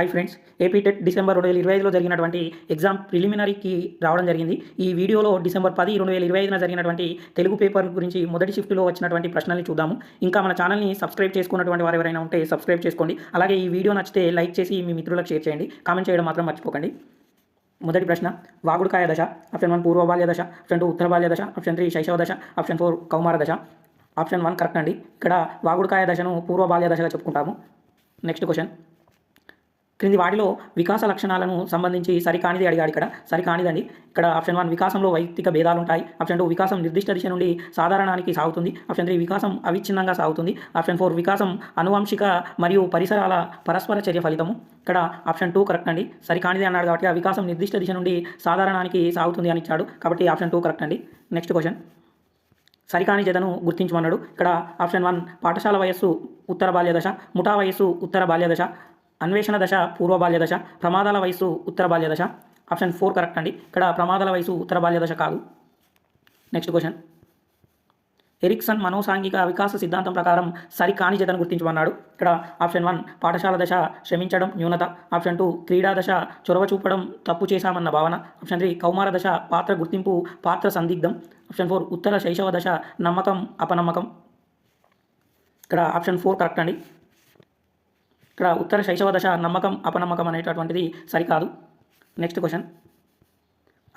Hi friends, AP TET December 2025లో జరిగినటువంటి exam ప్రిలిమినరీకి రావడం జరిగింది. ఈ వీడియోలో డిసెంబర్ 10, 2025న జరిగినటువంటి తెలుగు పేపర్ గురించి మొదటి షిఫ్ట్లో వచ్చినటువంటి ప్రశ్నల్ని చూద్దాము. ఇంకా మన ఛానల్ని సబ్స్క్రైబ్ చేసుకున్నటువంటి వారు ఎవరైనా ఉంటే సబ్స్క్రైబ్ చేసుకోండి. అలాగే ఈ వీడియో నచ్చితే లైక్ చేసి మీ మిత్రులకు షేర్ చేయండి. కామెంట్ చేయడం మాత్రం మర్చిపోకండి. మొదటి ప్రశ్న, వాగుడుకాయ దశ. ఆప్షన్ 1 పూర్వ బాల్య దశ, ఆప్షన్ 2 ఉత్తర బాల్య దశ, ఆప్షన్ 3 శైశవ దశ, ఆప్షన్ 4 కౌమార దశ. ఆప్షన్ 1 కరెక్ట్ అండి. ఇక్కడ వాగుడుకాయ దశను పూర్వ బాల్య దశగా చెప్పుకుంటాము. నెక్స్ట్ క్వశ్చన్, క్రింది వాటిలో వికాస లక్షణాలను సంబంధించి సరికానిది అడిగాడు. ఇక్కడ సరికానిదండి. ఇక్కడ ఆప్షన్ 1 వికాసంలో వైయక్తిక భేదాలు ఉంటాయి, ఆప్షన్ 2 వికాసం నిర్దిష్ట దిశ నుండి సాధారణానికి సాగుతుంది, ఆప్షన్ 3 వికాసం అవిచ్ఛిన్నంగా సాగుతుంది, ఆప్షన్ 4 వికాసం అనువంశిక మరియు పరిసరాల పరస్పర చర్య ఫలితము. ఇక్కడ ఆప్షన్ 2 కరెక్ట్ అండి. సరికానిది అన్నాడు కాబట్టి ఆ వికాసం నిర్దిష్ట దిశ నుండి సాధారణానికి సాగుతుంది అని ఇచ్చాడు కాబట్టి ఆప్షన్ 2 కరెక్ట్ అండి. నెక్స్ట్ క్వశ్చన్, సరికాని జతను గుర్తించమన్నాడు. ఇక్కడ ఆప్షన్ 1 పాఠశాల వయస్సు ఉత్తర బాల్య దశ, ముఠా వయస్సు ఉత్తర బాల్య దశ, అన్వేషణ దశ పూర్వ బాల్య దశ, ప్రమాదాల వయస్సు ఉత్తర బాల్య దశ. ఆప్షన్ 4 కరెక్ట్ అండి. ఇక్కడ ప్రమాదాల వయస్సు ఉత్తర బాల్య దశ కాదు. నెక్స్ట్ క్వశ్చన్, ఎరిక్సన్ మనోసాంఘిక వికాస సిద్ధాంతం ప్రకారం సరికాని జతను గుర్తించమన్నాడు. ఇక్కడ ఆప్షన్ 1 పాఠశాల దశ శ్రమించడం న్యూనత, ఆప్షన్ 2 క్రీడా దశ చొరవ చూపడం తప్పు చేశామన్న భావన, ఆప్షన్ 3 కౌమార దశ పాత్ర గుర్తింపు పాత్ర సందిగ్ధం, ఆప్షన్ 4 ఉత్తర శైశవ దశ నమ్మకం అపనమ్మకం. ఇక్కడ ఆప్షన్ 4 కరెక్ట్ అండి. ఇక్కడ ఉత్తర శైశవ దశ నమ్మకం అపనమ్మకం అనేటటువంటిది సరికాదు. నెక్స్ట్ క్వశ్చన్,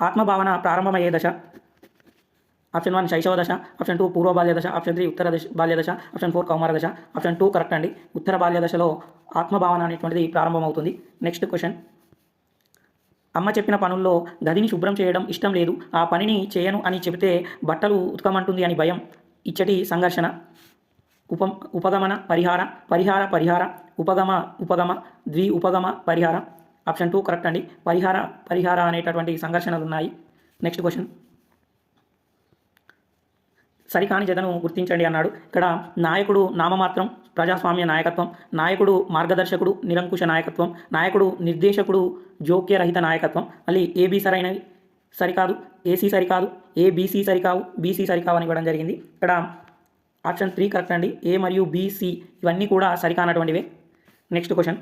ఆత్మభావన ప్రారంభమయ్యే దశ. ఆప్షన్ 1 శైశవ దశ, ఆప్షన్ 2 పూర్వ బాల్య దశ, ఆప్షన్ 3 ఉత్తర బాల్య దశ, ఆప్షన్ 4 కౌమార దశ. ఆప్షన్ 2 కరెక్ట్ అండి. ఉత్తర బాల్య దశలో ఆత్మభావన అనేటువంటిది ప్రారంభమవుతుంది. నెక్స్ట్ క్వశ్చన్, అమ్మ చెప్పిన పనుల్లో గదిని శుభ్రం చేయడం ఇష్టం లేదు, ఆ పనిని చేయను అని చెబితే బట్టలు ఉతకమంటుంది అని భయం. ఇచ్చటి సంఘర్షణ. ఉపగమన పరిహార, పరిహార పరిహార, ఉపగమ ద్వి ఉపగమ పరిహార. ఆప్షన్ 2 కరెక్ట్ అండి. పరిహార అనేటటువంటి సంఘర్షణలు ఉన్నాయి. నెక్స్ట్ క్వశ్చన్, సరికాని జతను గుర్తించండి అన్నాడు. ఇక్కడ నాయకుడు నామమాత్రం ప్రజాస్వామ్య నాయకత్వం, నాయకుడు మార్గదర్శకుడు నిరంకుశ నాయకత్వం, నాయకుడు నిర్దేశకుడు జోక్యరహిత నాయకత్వం. మళ్ళీ ఏబీ సరైనవి సరికాదు, ఏసీ సరికాదు, ఏబీసీ సరికావు, బీసీ సరికావు అని ఇవ్వడం జరిగింది. ఇక్కడ ఆప్షన్ 3 కరెక్ట్ అండి. ఏ మరియు బీసీ ఇవన్నీ కూడా సరికానటువంటివే. నెక్స్ట్ క్వశ్చన్,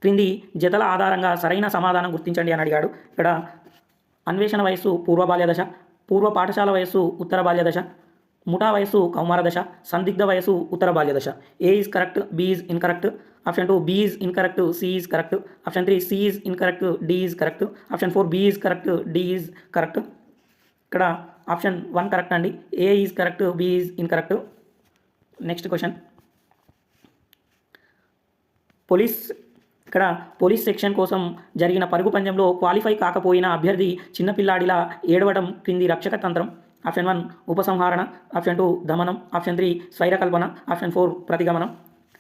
క్రింది జతల ఆధారంగా సరైన సమాధానం గుర్తించండి అని అడిగాడు. ఇక్కడ అన్వేషణ వయస్సు పూర్వ బాల్య దశ, పూర్వ పాఠశాల వయస్సు ఉత్తర బాల్య దశ, ముఠా వయస్సు కౌమార దశ, సందిగ్ధ వయస్సు ఉత్తర బాల్య దశ. A is correct, B is incorrect, option 2 B is incorrect, C is correct, option 3 C is incorrect, D is correct, option 4 B is correct, D is correct. ఇక్కడ ఆప్షన్ 1 కరెక్ట్ అండి. A is correct, B is incorrect. Next question, police section కోసం జరిగిన పరుగు పందెంలో qualify కాకపోయిన అభ్యర్థి చిన్నపిల్లాడిలా ఏడవడం క్రింది రక్షక తంత్రం. ఆప్షన్ 1 ఉపసంహరణ, ఆప్షన్ 2 దమనం, ఆప్షన్ 3 స్వైరకల్పన, ఆప్షన్ 4 ప్రతిగమనం.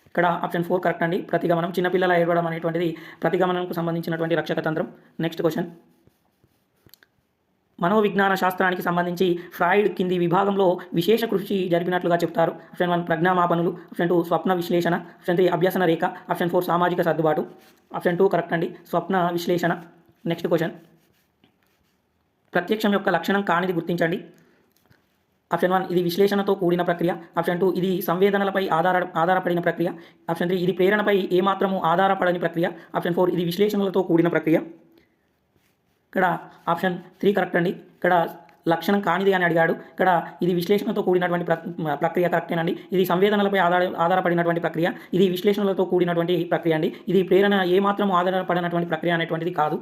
ఇక్కడ ఆప్షన్ 4 కరెక్ట్ అండి. ప్రతిగమనం, చిన్నపిల్లల ఏడవడం అనేటువంటిది ప్రతిగమనంకు సంబంధించినటువంటి రక్షక తంత్రం. నెక్స్ట్ క్వశ్చన్, మనోవిజ్ఞాన శాస్త్రానికి సంబంధించి ఫ్రాయిడ్ కింది విభాగంలో విశేష కృషి జరిపినట్లుగా చెప్తారు. ఆప్షన్ 1 ప్రజ్ఞామాపనులు, ఆప్షన్ 2 స్వప్న విశ్లేషణ, ఆప్షన్ 3 అభ్యసన రేఖ, ఆప్షన్ 4 సామాజిక సర్దుబాటు. ఆప్షన్ 2 కరెక్ట్ అండి. స్వప్న విశ్లేషణ. నెక్స్ట్ క్వశ్చన్, ప్రత్యక్షం యొక్క లక్షణం కానిది గుర్తించండి. ఆప్షన్ 1 ఇది విశ్లేషణతో కూడిన ప్రక్రియ, ఆప్షన్ 2 ఇది సంవేదనలపై ఆధారపడిన ప్రక్రియ, ఆప్షన్ 3 ఇది ప్రేరణపై ఏమాత్రము ఆధారపడని ప్రక్రియ, ఆప్షన్ 4 ఇది విశ్లేషణలతో కూడిన ప్రక్రియ. ఇక్కడ ఆప్షన్ 3 కరెక్ట్ అండి. ఇక్కడ లక్షణం కానిది అని అడిగాడు. ఇక్కడ ఇది విశ్లేషణతో కూడినటువంటి ప్రక్రియ కరెక్టేనండి. ఇది సంవేదనలపై ఆధారపడినటువంటి ప్రక్రియ, ఇది విశ్లేషణలతో కూడినటువంటి ప్రక్రియ అండి. ఇది ప్రేరణ ఏమాత్రం ఆధారపడినటువంటి ప్రక్రియ అనేటువంటిది కాదు.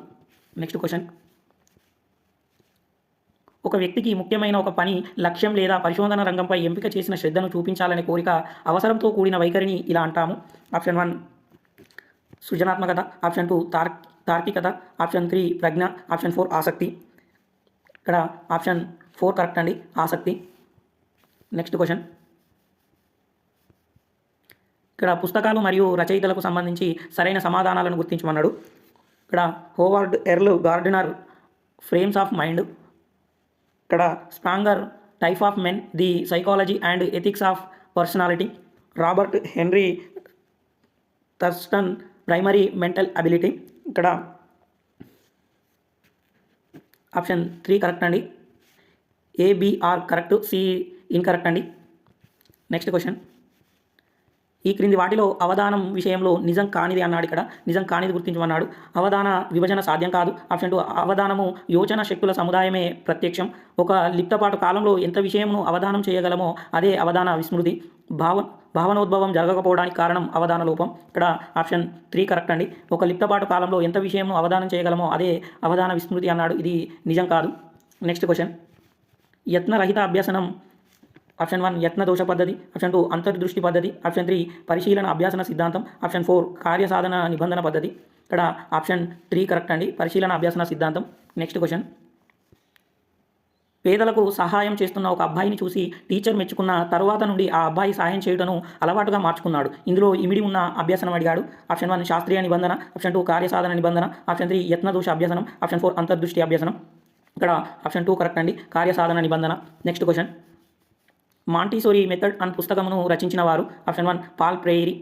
నెక్స్ట్ క్వశ్చన్, ఒక వ్యక్తికి ముఖ్యమైన ఒక పని, లక్ష్యం లేదా పరిశోధన రంగంపై ఎంపిక చేసిన శ్రద్ధను చూపించాలనే కోరిక, అవసరంతో కూడిన వైఖరిని ఇలా అంటాము. ఆప్షన్ 1 సృజనాత్మకత, ఆప్షన్ 2 తార్కికత, ఆప్షన్ 3 ప్రజ్ఞ, ఆప్షన్ 4 ఆసక్తి. ఇక్కడ ఆప్షన్ 4 కరెక్ట్ అండి. ఆసక్తి. నెక్స్ట్ క్వశ్చన్, ఇక్కడ పుస్తకాలు మరియు రచయితలకు సంబంధించి సరైన సమాధానాలను గుర్తించమన్నాడు. ఇక్కడ Howard Earl Gardner frames of mind, ఇక్కడ Spranger type of men, the psychology and ethics of personality, Robert Henry Thurstone primary mental ability. ఇక్కడ ఆప్షన్ 3 కరెక్ట్ అండి. ఏబిఆర్ కరెక్ట్, సి ఇన్కరెక్ట్ అండి. నెక్స్ట్ క్వశ్చన్, ఈ క్రింది వాటిలో అవధానం విషయంలో నిజం కానిది అన్నాడు. ఇక్కడ నిజం కానిది గుర్తించమన్నాడు. అవధాన విభజన సాధ్యం కాదు. ఆప్షన్ 2 అవధానము యోచన శక్తుల సముదాయమే ప్రత్యక్షం. ఒక లిప్తపాటు కాలంలో ఎంత విషయమును అవధానం చేయగలమో అదే అవధాన విస్మృతి. భావనోద్భవం జరగకపోవడానికి కారణం అవధాన లోపం. ఇక్కడ ఆప్షన్ 3 కరెక్ట్ అండి. ఒక లిప్తపాటు కాలంలో ఎంత విషయంను అవధానం చేయగలమో అదే అవధాన విస్మృతి అన్నాడు. ఇది నిజం కాదు. Next question. యత్నరహిత అభ్యసనం. ఆప్షన్ 1 యత్న దోష పద్ధతి. ఆప్షన్ 2 అంతర్దృష్టి పద్ధతి. ఆప్షన్ 3 పరిశీలన అభ్యాసన సిద్ధాంతం. ఆప్షన్ 4 కార్యసాధన నిబంధన పద్ధతి. ఇక్కడ ఆప్షన్ 3 కరెక్ట్ అండి, పరిశీలన అభ్యాసన సిద్ధాంతం. Next question. పేదలకు సహాయం చేస్తున్న ఒక అబ్బాయిని చూసి టీచర్ మెచ్చుకున్న తరువాత నుండి ఆ అబ్బాయి సహాయం చేయటను అలవాటుగా మార్చుకున్నాడు. ఇందులో ఇమిడి ఉన్న అభ్యసనం అడిగాడు. ఆప్షన్ 1 శాస్త్రీయ నిబంధన. ఆప్షన్ 2 కార్యసాధన నిబంధన. ఆప్షన్ 3 యత్నదోష అభ్యసనం. ఆప్షన్ 4 అంతర్దృష్టి అభ్యసనం. ఇక్కడ ఆప్షన్ 2 కరెక్ట్ అండి, కార్యసాధన నిబంధన. Next question. మాంటిసోరీ మెథడ్ అనే పుస్తకమును రచించిన వారు. Option 1 Paul Prairie.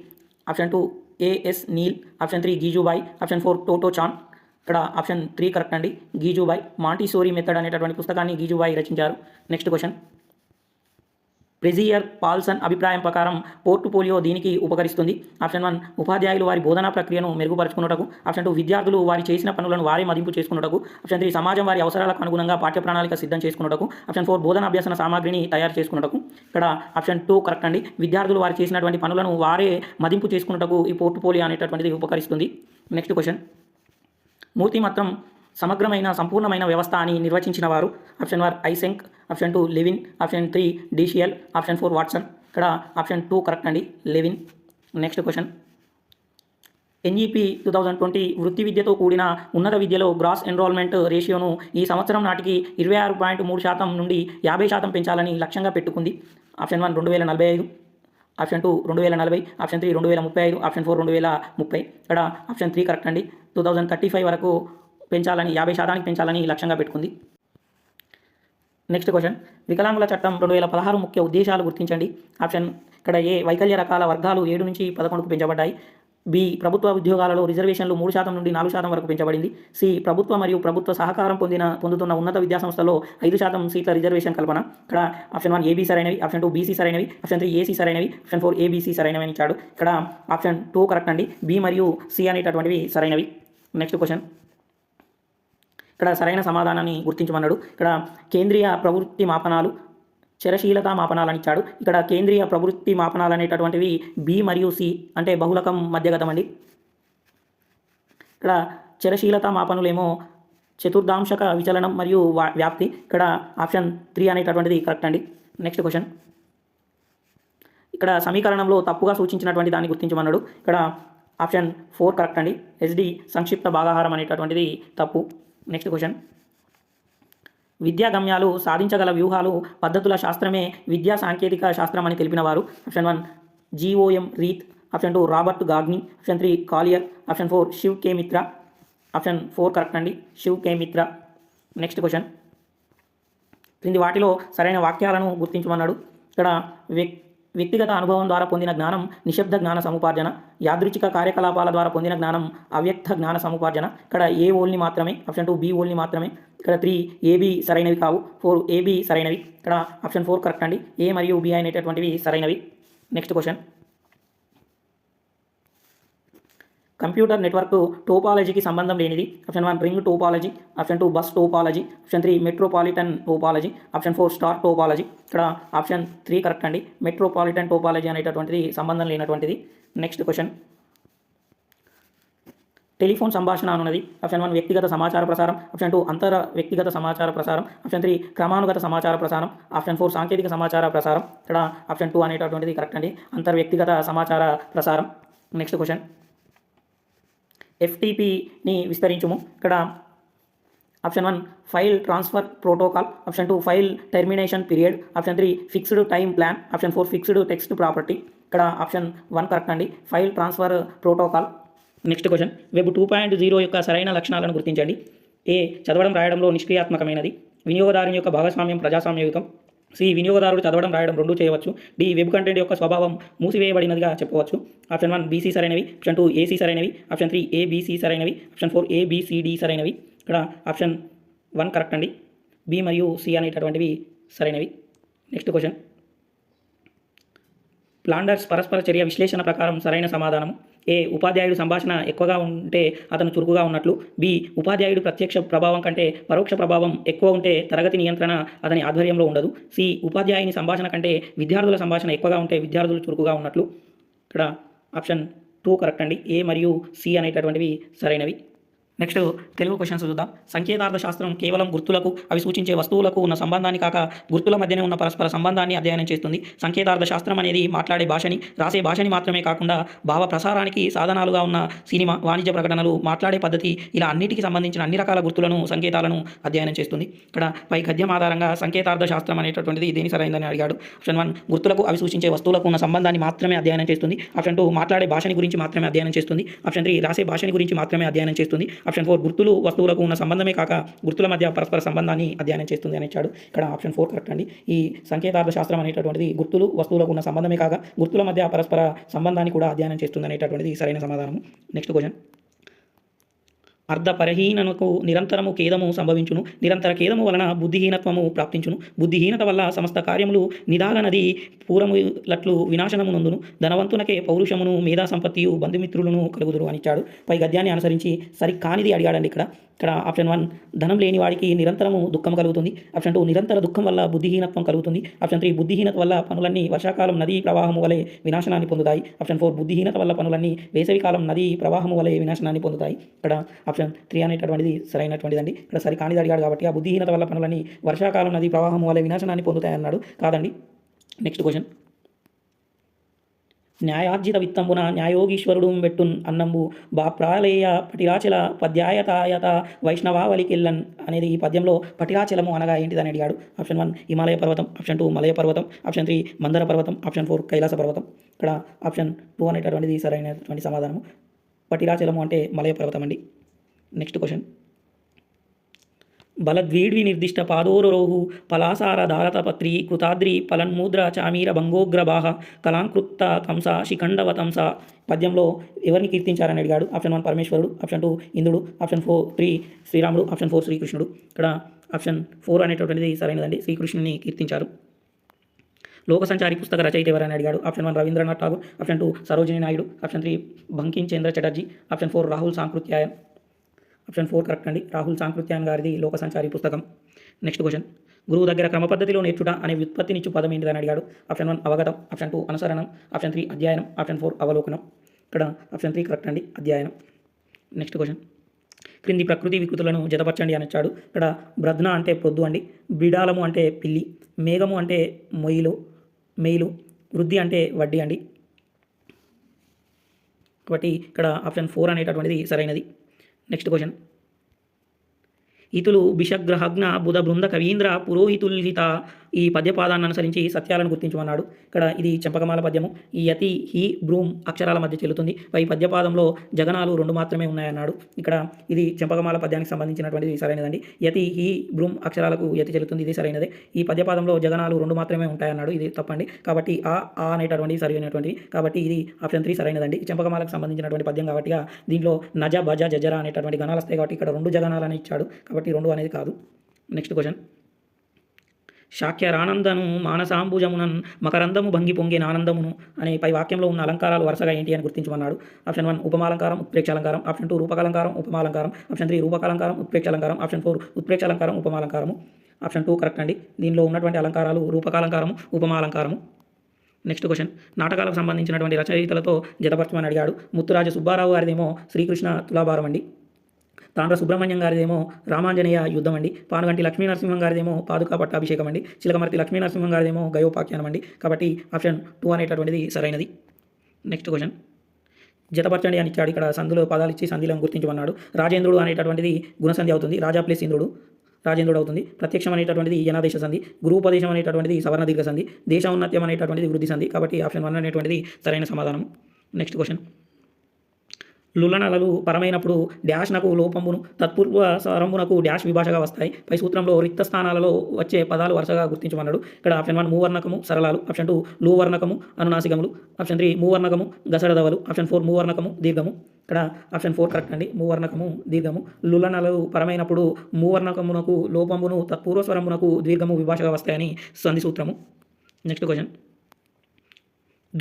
Option 2 A S Neill. Option 3 గీజూబాయ్. Option 4 Totto chan. ఇక్కడ ఆప్షన్ 3 కరెక్ట్ అండి, గీజూబాయ్. మాంటిసోరీ మెథడ్ అనేటటువంటి పుస్తకాన్ని గీజూబాయ్ రచించారు. Next question. బ్రెజియర్ పాల్సన్ అభిప్రాయం ప్రకారం పోర్ట్ఫోలియో దీనికి ఉపకరిస్తుంది. ఆప్షన్ 1 ఉపాధ్యాయులు వారి బోధనా ప్రక్రియను మెరుగుపరుచుకున్నటకు. ఆప్షన్ 2 విద్యార్థులు వారి చేసిన పనులను వారే మదింపు చేసుకున్నటకు. ఆప్షన్ 3 సమాజం వారి అవసరాలకు అనుగుణంగా పాఠ్య ప్రణాళిక సిద్ధం చేసుకున్నటకు. ఆప్షన్ 4 బోధన అభ్యసన సామాగ్రిని తయారు చేసుకున్నటకు. ఇక్కడ ఆప్షన్ 2 కరెక్ట్ అండి, విద్యార్థులు వారు చేసినటువంటి పనులను వారే మదింపు చేసుకున్నటకు ఈ పోర్ట్ఫోలియో అనేటటువంటిది ఉపకరిస్తుంది. Next question. మూర్తిమత్రం సమగ్రమైన సంపూర్ణమైన వ్యవస్థ అని నిర్వచించిన వారు. Option 1 Eysenck. Option 2 Lewin. Option 3 Dashiell. Option 4 Watson. ఇక్కడ ఆప్షన్ 2 కరెక్ట్ అండి, లెవిన్. Next question. ఎన్ఈపీ 2020 వృత్తి విద్యతో కూడిన ఉన్నత విద్యలో గ్రాస్ ఎన్రోల్మెంట్ రేషియోను ఈ సంవత్సరం నాటికి 26.3% నుండి 50% పెంచాలని లక్ష్యంగా పెట్టుకుంది. ఆప్షన్ 1 2045. ఆప్షన్ 2 2040. ఆప్షన్ 3 2035. ఆప్షన్ 4 2030. ఇక్కడ ఆప్షన్ 3 కరెక్ట్ అండి, 2035 వరకు పెంచాలని, 50% పెంచాలని లక్ష్యంగా పెట్టుకుంది. Next question. వికలాంగుల చట్టం 2016 ముఖ్య ఉద్దేశాలు గుర్తించండి. ఆప్షన్ ఇక్కడ ఏ వైకల్య రకాల వర్గాలు 7 నుంచి 11కు పెంచబడ్డాయి. బి ప్రభుత్వ ఉద్యోగాలలో రిజర్వేషన్లు 3% నుండి 4% వరకు పెంచబడింది. సి ప్రభుత్వ మరియు ప్రభుత్వ సహకారం పొందుతున్న ఉన్నత విద్యాసంస్థలో 5% సీట్ల రిజర్వేషన్ కల్పన. ఇక్కడ ఆప్షన్ 1 ఏబీ సరైనవి. ఆప్షన్ 2 బీసీ సరైనవి. ఆప్షన్ 3 ఏసీ సరైనవి. ఆప్షన్ 4 ఏబీసీ సరైనవి అని ఇచ్చాడు. ఇక్కడ ఆప్షన్ 2 కరెక్ట్ అండి, బి మరియు సి అనేటటువంటివి సరైనవి. Next question. ఇక్కడ సరైన సమాధానాన్ని గుర్తించమన్నాడు. ఇక్కడ కేంద్రీయ ప్రవృత్తి మాపనాలు, చరశీలతా మాపనాలు అని ఇచ్చాడు. ఇక్కడ కేంద్రీయ ప్రవృత్తి మాపనాలు అనేటటువంటివి బి మరియు సి అంటే బహుళకం మధ్యగతం అండి. ఇక్కడ చరశీలతా మాపనులేమో చతుర్థాంశక విచలనం మరియు వ్యాప్తి. ఇక్కడ ఆప్షన్ 3 అనేటటువంటిది కరెక్ట్ అండి. Next question. ఇక్కడ సమీకరణంలో తప్పుగా సూచించినటువంటి దాన్ని గుర్తించమన్నాడు. ఇక్కడ ఆప్షన్ 4 కరెక్ట్ అండి, ఎస్డి సంక్షిప్త భాగాహారం అనేటటువంటిది తప్పు. Next question. విద్యా గమ్యాలు సాధించగల వ్యూహాలు పద్ధతుల శాస్త్రమే విద్యా సాంకేతిక శాస్త్రం అని తెలిపినవారు. Option 1 GOM Leith. Option 2 Robert Gagne. Option 3 Collier. Option 4 Shiv K Mitra. Option 4 correct అండి, Shiv K Mitra. Next question. క్రింది వాటిలో సరైన వాక్యాలను గుర్తించమన్నాడు. ఇక్కడ వ్యక్తిగత అనుభవం ద్వారా పొందిన జ్ఞానం నిశ్శబ్ద జ్ఞాన సముపార్జన. యాదృచ్ఛిక కార్యకలాపాల ద్వారా పొందిన జ్ఞానం అవ్యక్త జ్ఞాన సముపార్జన. ఇక్కడ ఏ ఓల్ని మాత్రమే. ఆప్షన్ 2 బి ఓల్ని మాత్రమే. ఇక్కడ 3 ఏబి సరైనవి కావు, 4 ఏబి సరైనవి. ఇక్కడ ఆప్షన్ 4 కరెక్ట్ అండి, ఏ మరియు బి అనేటటువంటివి సరైనవి. Next question. కంప్యూటర్ నెట్వర్క్ టోపాలజీకి సంబంధం లేనిది. Option 1 ring topology. Option 2 bus topology. Option 3 metropolitan topology. Option 4 star topology. ఇక్కడ ఆప్షన్ 3 కరెక్ట్ అండి, మెట్రోపాలిటన్ టోపాలజీ అనేటటువంటిది సంబంధం లేనటువంటిది. Next question. టెలిఫోన్ సంభాషణ అనున్నది. ఆప్షన్ 1 వ్యక్తిగత సమాచార ప్రసారం. ఆప్షన్ 2 అంతర వ్యక్తిగత సమాచార ప్రసారం. ఆప్షన్ 3 క్రమానుగత సమాచార ప్రసారం. ఆప్షన్ 4 సాంకేతిక సమాచార ప్రసారం. ఇక్కడ ఆప్షన్ 2 అనేటటువంటిది కరెక్ట్ అండి, అంతర్ వ్యక్తిగత సమాచార ప్రసారం. Next question. ఎఫ్టీపీని విస్తరించుము. ఇక్కడ option 1 file transfer protocol. Option 2 file termination period. Option 3 fixed time plan. Option 4 fixed text property. ఇక్కడ ఆప్షన్ 1 కరెక్ట్ అండి, file transfer protocol. Next question. Web 2.0 యొక్క సరైన లక్షణాలను గుర్తించండి. ఏ చదవడం రాయడంలో నిష్క్రియాత్మకమైనది. వినియోగదారుని యొక్క భాగస్వామ్యం ప్రజాస్వామ్యయుతం. సి వినియోగదారుడు చదవడం రాయడం రెండూ చేయవచ్చు. డి వెబ్ కంటెంట్ యొక్క స్వభావం మూసివేయబడినదిగా చెప్పవచ్చు. ఆప్షన్ 1 బీసీ సరైనవి. ఆప్షన్ 2 ఏసీ సరైనవి. ఆప్షన్ 3 ఏబీసీ సరైనవి. ఆప్షన్ 4 ఏబిసిడి సరైనవి. ఇక్కడ ఆప్షన్ 1 కరెక్ట్ అండి, బి మరియు సి అనేటటువంటివి సరైనవి. Next question. ప్లాండర్స్ పరస్పర చర్య విశ్లేషణ ప్రకారం సరైన సమాధానం. ఏ. ఉపాధ్యాయుడు సంభాషణ ఎక్కువగా ఉంటే అతను చురుకుగా ఉన్నట్లు. బి. ఉపాధ్యాయుడు ప్రత్యక్ష ప్రభావం కంటే పరోక్ష ప్రభావం ఎక్కువ ఉంటే తరగతి నియంత్రణ అతని ఆధ్వర్యంలో ఉండదు. సి. ఉపాధ్యాయుని సంభాషణ కంటే విద్యార్థుల సంభాషణ ఎక్కువగా ఉంటే విద్యార్థులు చురుకుగా ఉన్నట్లు. ఇక్కడ ఆప్షన్ 2 కరెక్ట్ అండి. ఏ మరియు సి అనేటటువంటివి సరైనవి. నెక్స్ట్ తెలుగు క్వశ్చన్స్ చూద్దాం. సంకేతార్థ శాస్త్రం కేవలం గుర్తులకు, అవి సూచించే వస్తువులకు ఉన్న సంబంధాన్ని కాక గుర్తుల మధ్యనే ఉన్న పరస్పర సంబంధాన్ని అధ్యయనం చేస్తుంది. సంకేతార్థ శాస్త్రం అనేది మాట్లాడే భాషని, రాసే భాషని మాత్రమే కాకుండా భావ ప్రసారానికి సాధనాలుగా ఉన్న సినిమా, వాణిజ్య ప్రకటనలు, మాట్లాడే పద్ధతి, ఇలా అన్నిటికీ సంబంధించిన అన్ని రకాల గుర్తులను, సంకేతాలను అధ్యయనం చేస్తుంది. ఇక్కడ పై గద్యం ఆధారంగా సంకేతార్థ శాస్త్రం అనేటటువంటిది దేని సరైనదని అడిగాడు. ఆప్షన్ 1 గుర్తులకు, అవి సూచించే వస్తువులకు ఉన్న సంబంధాన్ని మాత్రమే అధ్యయనం చేస్తుంది. ఆప్షన్ 2 మాట్లాడే భాషని గురించి మాత్రమే అధ్యయనం చేస్తుంది. ఆప్షన్ 3 రాసే భాషని గురించి మాత్రమే అధ్యయనం చేస్తుంది. ఆప్షన్ 4 గుర్తులు వస్తువులకు ఉన్న సంబంధమే కాక గుర్తుల మధ్య పరస్పర సంబంధాన్ని అధ్యయనం చేస్తుంది అని ఇచ్చాడు. ఇక్కడ ఆప్షన్ 4 కరెక్ట్ అండి. ఈ సంకేతార్థ శాస్త్రం అనేటటువంటిది గుర్తులు వస్తువులకు ఉన్న సంబంధమే కాక గుర్తుల మధ్య పరస్పర సంబంధాన్ని కూడా అధ్యయనం చేస్తుంది అనేటటువంటిది సరైన సమాధానం. Next question. అర్ధపరహీనకు నిరంతరము ఖేదము సంభవించును. నిరంతర ఖేదము వలన బుద్ధిహీనత్వము ప్రాప్తించును. బుద్ధిహీనత వల్ల సమస్త కార్యములు నిదాగనది పూరములట్లు వినాశనము నందును. ధనవంతునకే పౌరుషమును, మేధా సంపత్తియు, బంధుమిత్రులను కలుగుదురు అని ఇచ్చాడు. పై గద్యాన్ని అనుసరించి సరికానిది అడిగాడండి. ఇక్కడ ఆప్షన్ 1 ధనం లేని వాడికి నిరంతరము దుఃఖం కలుగుతుంది. ఆప్షన్ 2 నిరంతర దుఃఖం వల్ల బుద్ధిహీనత్వం కలుగుతుంది. ఆప్షన్ 3 బుద్ధిహీనత వల్ల పనులన్నీ వర్షాకాలం నదీ ప్రవాహము వలె వినాశనాన్ని పొందుతాయి. ఆప్షన్ 4 బుద్ధిహీనత వల్ల పనులన్నీ వేసవికాలం నదీ ప్రవాహము వలె వినాశనాన్ని పొందుతాయి. ఇక్కడ ఆప్షన్ 3 అనేటటువంటిది సరైనటువంటిదండి. ఇక్కడ సరికానిది అడిగాడు కాబట్టి ఆ బుద్ధిహీనత వల్ల పనులన్నీ వర్షాకాలం నదీ ప్రవాహము వలె వినాశనాన్ని పొందుతాయి అన్నాడు. కాదండి. Next question. న్యాయార్జిత విత్తంబున న్యాయోగీశ్వరుడు వెట్టున్ అన్నంబు బాప్రాలేయ పటిరాచల పద్యాయతాయత వైష్ణవావలికెల్లన్ అనేది ఈ పద్యంలో పటిరాచలము అనగా ఏంటిదని అడిగాడు. ఆప్షన్ 1 హిమాలయ పర్వతం. ఆప్షన్ 2 మలయ పర్వతం. ఆప్షన్ 3 మందర పర్వతం. ఆప్షన్ 4 కైలాస పర్వతం. ఇక్కడ ఆప్షన్ 2 అనేటటువంటిది సరైనటువంటి సమాధానము. పటిరాచలము అంటే మలయ పర్వతం అండి. Next question. బలద్వీడ్వి నిర్దిష్ట పాదోరోహు పలాసార ధారతపత్రి కృతాద్రి పలన్ముద్ర చామీర భంగోగ్రబాహ కలాంకృత కంస శిఖండవతంస పద్యంలో ఎవరిని కీర్తించారని అడిగాడు. ఆప్షన్ 1 పరమేశ్వరుడు. ఆప్షన్ 2 ఇంద్రుడు. ఆప్షన్ 3 శ్రీరాముడు. ఆప్షన్ 4 శ్రీకృష్ణుడు. ఇక్కడ ఆప్షన్ 4 అనేటటువంటిది సరైనదండి. శ్రీకృష్ణుని కీర్తించారు. లోకసంచారి పుస్తక రచయిత ఎవరని అడిగాడు. Option 1 Rabindranath Tagore. Option 2 Sarojini Naidu. Option 3 Bankim Chandra Chatterjee. Option 4 Rahul Sankrityayan. Option 4 correct అండి. రాహుల్ సాంకృత్యాయన్ గారిది లోకసంచారి పుస్తకం. Next question. గురువు దగ్గర క్రమ పద్ధతిలో నేర్చుట అనే వ్యుత్పత్తినిచ్చు పదం ఏంటిదని అడిగాడు. ఆప్షన్ 1 అవగతం. ఆప్షన్ 2 అనుసరణం. ఆప్షన్ 3 అధ్యయనం. ఆప్షన్ 4 అవలోకనం. ఇక్కడ ఆప్షన్ 3 కరెక్ట్ అండి. అధ్యయనం. Next question. క్రింది ప్రకృతి వికృతులను జతపరచండి అని ఇచ్చాడు. ఇక్కడ బ్రద్న అంటే ప్రొద్దు అండి. బిడాలము అంటే పిల్లి. మేఘము అంటే మెయిలు. వృద్ధి అంటే వడ్డీ అండి. కాబట్టి ఇక్కడ ఆప్షన్ 4 అనేటటువంటిది సరైనది. Next question. ఇతులు బిషగ్రహగ్న బుధ బృంద కవీంద్ర పురోహితుల్హిత ఈ పద్యపాదాన్ని అనుసరించి సత్యాలను గుర్తించమన్నాడు. ఇక్కడ ఇది చెంపకమాల పద్యము. ఈ యతి, హి, బ్రూమ్ అక్షరాల మధ్య చెల్లుతుంది. పై పద్యపాదంలో జగనాలు 2 మాత్రమే ఉన్నాయన్నాడు. ఇక్కడ ఇది చెంపకమాల పద్యానికి సంబంధించినటువంటిది సరైనదండి. యతి, హి, బ్రూమ్ అక్షరాలకు యతి చెల్లుతుంది. ఇది సరైనదే. ఈ పద్యపాదంలో జగనాలు 2 మాత్రమే ఉంటాయన్నాడు. ఇది తప్పండి. కాబట్టి ఆ అనేటటువంటిది సరైనటువంటిది. కాబట్టి ఇది ఆప్షన్ 3 సరైనదండి. చెంపకమాలకు సంబంధించినటువంటి పద్యం కాబట్టి దీంట్లో నజ, భజ, జజర అనేటటువంటి గణాలు వస్తాయి. కాబట్టి ఇక్కడ 2 జగనాలని ఇచ్చాడు. కాబట్టి 2 అనేది కాదు. Next question. శాక్యరానందను మానసాంబుజమునన్ మకరందము భంగి పొంగే నానందమును అనే పై వాక్యంలో ఉన్న అలంకారాలు వరుసగా ఏంటి అని గుర్తించమన్నాడు. ఆప్షన్ 1 ఉపమాలంకారం, ఉత్ప్రేక్షాలంకారం. ఆప్షన్ 2 రూపకాలంకారం, ఉపమాలంకారం. ఆప్షన్ 3 రూపకాలంకారం, ఉత్ప్రేక్షాలంకారం. ఆప్షన్ 4 ఉత్ప్రేక్షాలంకారం, ఉపమాలంకారము. ఆప్షన్ 2 కరెక్ట్ అండి. దీనిలో ఉన్నటువంటి అలంకారాలు రూపకాలంకారము, ఉపమాలంకారము. Next question. నాటకాలకు సంబంధించినటువంటి రచయితలతో జతపరచమని అడిగాడు. ముత్తురాజు సుబ్బారావు గారిదేమో శ్రీకృష్ణ తులాభారం అండి. తాండ్ర సుబ్రహ్మణ్యం గారిదేమో రామాంజనేయ యుద్ధం అండి. పానుగంటి లక్ష్మీనరసింహం గారిదేమో పాదుకా పట్టాభిషేకం అండి. చిలకమర్తి లక్ష్మీనరసింహం గారిదేమో గయోపాఖ్యానం అండి. కాబట్టి ఆప్షన్ 2 అనేటటువంటిది సరైనది. Next question. జతపరచండి అని ఇచ్చాడు. ఇక్కడ సందులో పదాలు ఇచ్చి సంధిలను గుర్తించమన్నాడు. రాజేంద్రుడు అనేటటువంటిది గుణసంధి అవుతుంది. రాజా ప్లస్ ఇంద్రుడు రాజేంద్రుడు అవుతుంది. ప్రత్యక్షం అనేటటువంటిది యనాదేశ సంధి. గురూపదేశం అనేటటువంటిది సవర్ణ దీర్ఘ సంధి. దేశౌన్నత్యం అనేటటువంటిది వృద్ధి సంధి. కాబట్టి ఆప్షన్ 1 అనేటువంటిది సరైన సమాధానం. Next question. లులనలలు పరమైనప్పుడు డాష్నకు లోపంబును తత్పూర్వ స్వరంబునకు డాష్ విభాషగా వస్తాయి. పై సూత్రంలో రిక్త స్థానాలలో వచ్చే పదాలు వరుసగా గుర్తించమన్నాడు. ఇక్కడ ఆప్షన్ 1 మూవర్ణకము సరళాలు. ఆప్షన్ 2 లూవర్ణకము అనునాసికములు. ఆప్షన్ 3 మూవర్ణకము గసడదవలు. ఆప్షన్ 4 మూవర్ణకము దీర్ఘము. ఇక్కడ ఆప్షన్ 4 కరెక్ట్ అండి. మూవర్ణకము దీర్ఘము. లులనలలు పరమైనప్పుడు మూవర్ణకమునకు లోపంబును తత్పూర్వ స్వరమునకు దీర్ఘము విభాషగా వస్తాయని సంధి సూత్రము. Next question.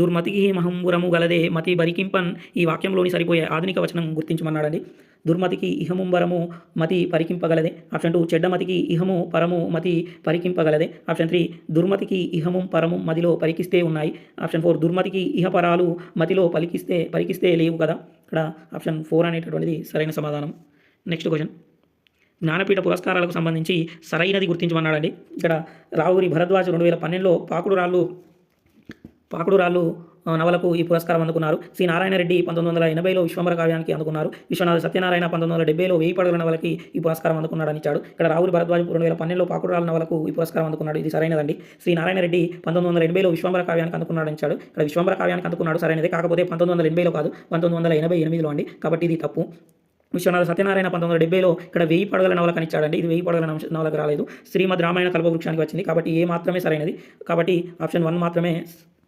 దుర్మతికి మహంబురము గలదే మతి బరికింపన్ ఈ వాక్యంలోని సరిపోయే ఆధునిక వచనం గుర్తించమన్నాడండి. దుర్మతికి ఇహముంబరము మతి పరికింపగలదే. ఆప్షన్ 2 చెడ్డమతికి ఇహము పరము మతి పరికింపగలదే. ఆప్షన్ 3 దుర్మతికి ఇహము పరము మదిలో పరికిస్తే ఉన్నాయి. ఆప్షన్ 4 దుర్మతికి ఇహపరాలు మతిలో పరికిస్తే లేవు కదా. ఇక్కడ ఆప్షన్ 4 అనేటటువంటిది సరైన సమాధానం. నెక్స్ట్ క్వశ్చన్, జ్ఞానపీఠ పురస్కారాలకు సంబంధించి సరైనది గుర్తించమన్నాడండి. ఇక్కడ రావురి భరద్వాజ్ 2012లో పాకుడు రాళ్ళు నవలకు ఈ పురస్కారం అందుకున్నారు. సి నారాయణ రెడ్డి 1980లో విశ్వంబర కావ్యానికి అందుకున్నారు. విశ్వనాథ సత్యనారాయణ 1970లో 1000 పడగల నవలకి ఈ పురస్కారం అందుకున్నాడని ఇచ్చాడు. ఇక్కడ రావురి భరద్వాజ్ 2012లో పాకుడు రాళ్ళ నవలకు ఈ పురస్కారం అందుకున్నాడు. ఇది సరైనదండి. శ్రీ నారాయణ రెడ్డి 1980లో విశ్వంబర కావ్యానికి అందుకున్నాడని ఇచ్చాడు. ఇక్కడ విశ్వంబర కావ్యానికి అందుకున్నాడు సరైనదే, కాకపోతే 1980లో కాదు 1988లో అండి, కాబట్టి ఇది తప్పు. విశ్వనాథ సత్యనారాయణ 1970లో ఇక్కడ 1000 పడగల నవలకు అని ఇచ్చాడండి. ఇది 1000 పడగల నవలకు రాలేదు. శ్రీమద్ రామాయణ కల్పవృక్షానికి వచ్చింది, కాబట్టి ఏ మాత్రమే సరైనది. కాబట్టి ఆప్షన్ 1 మాత్రమే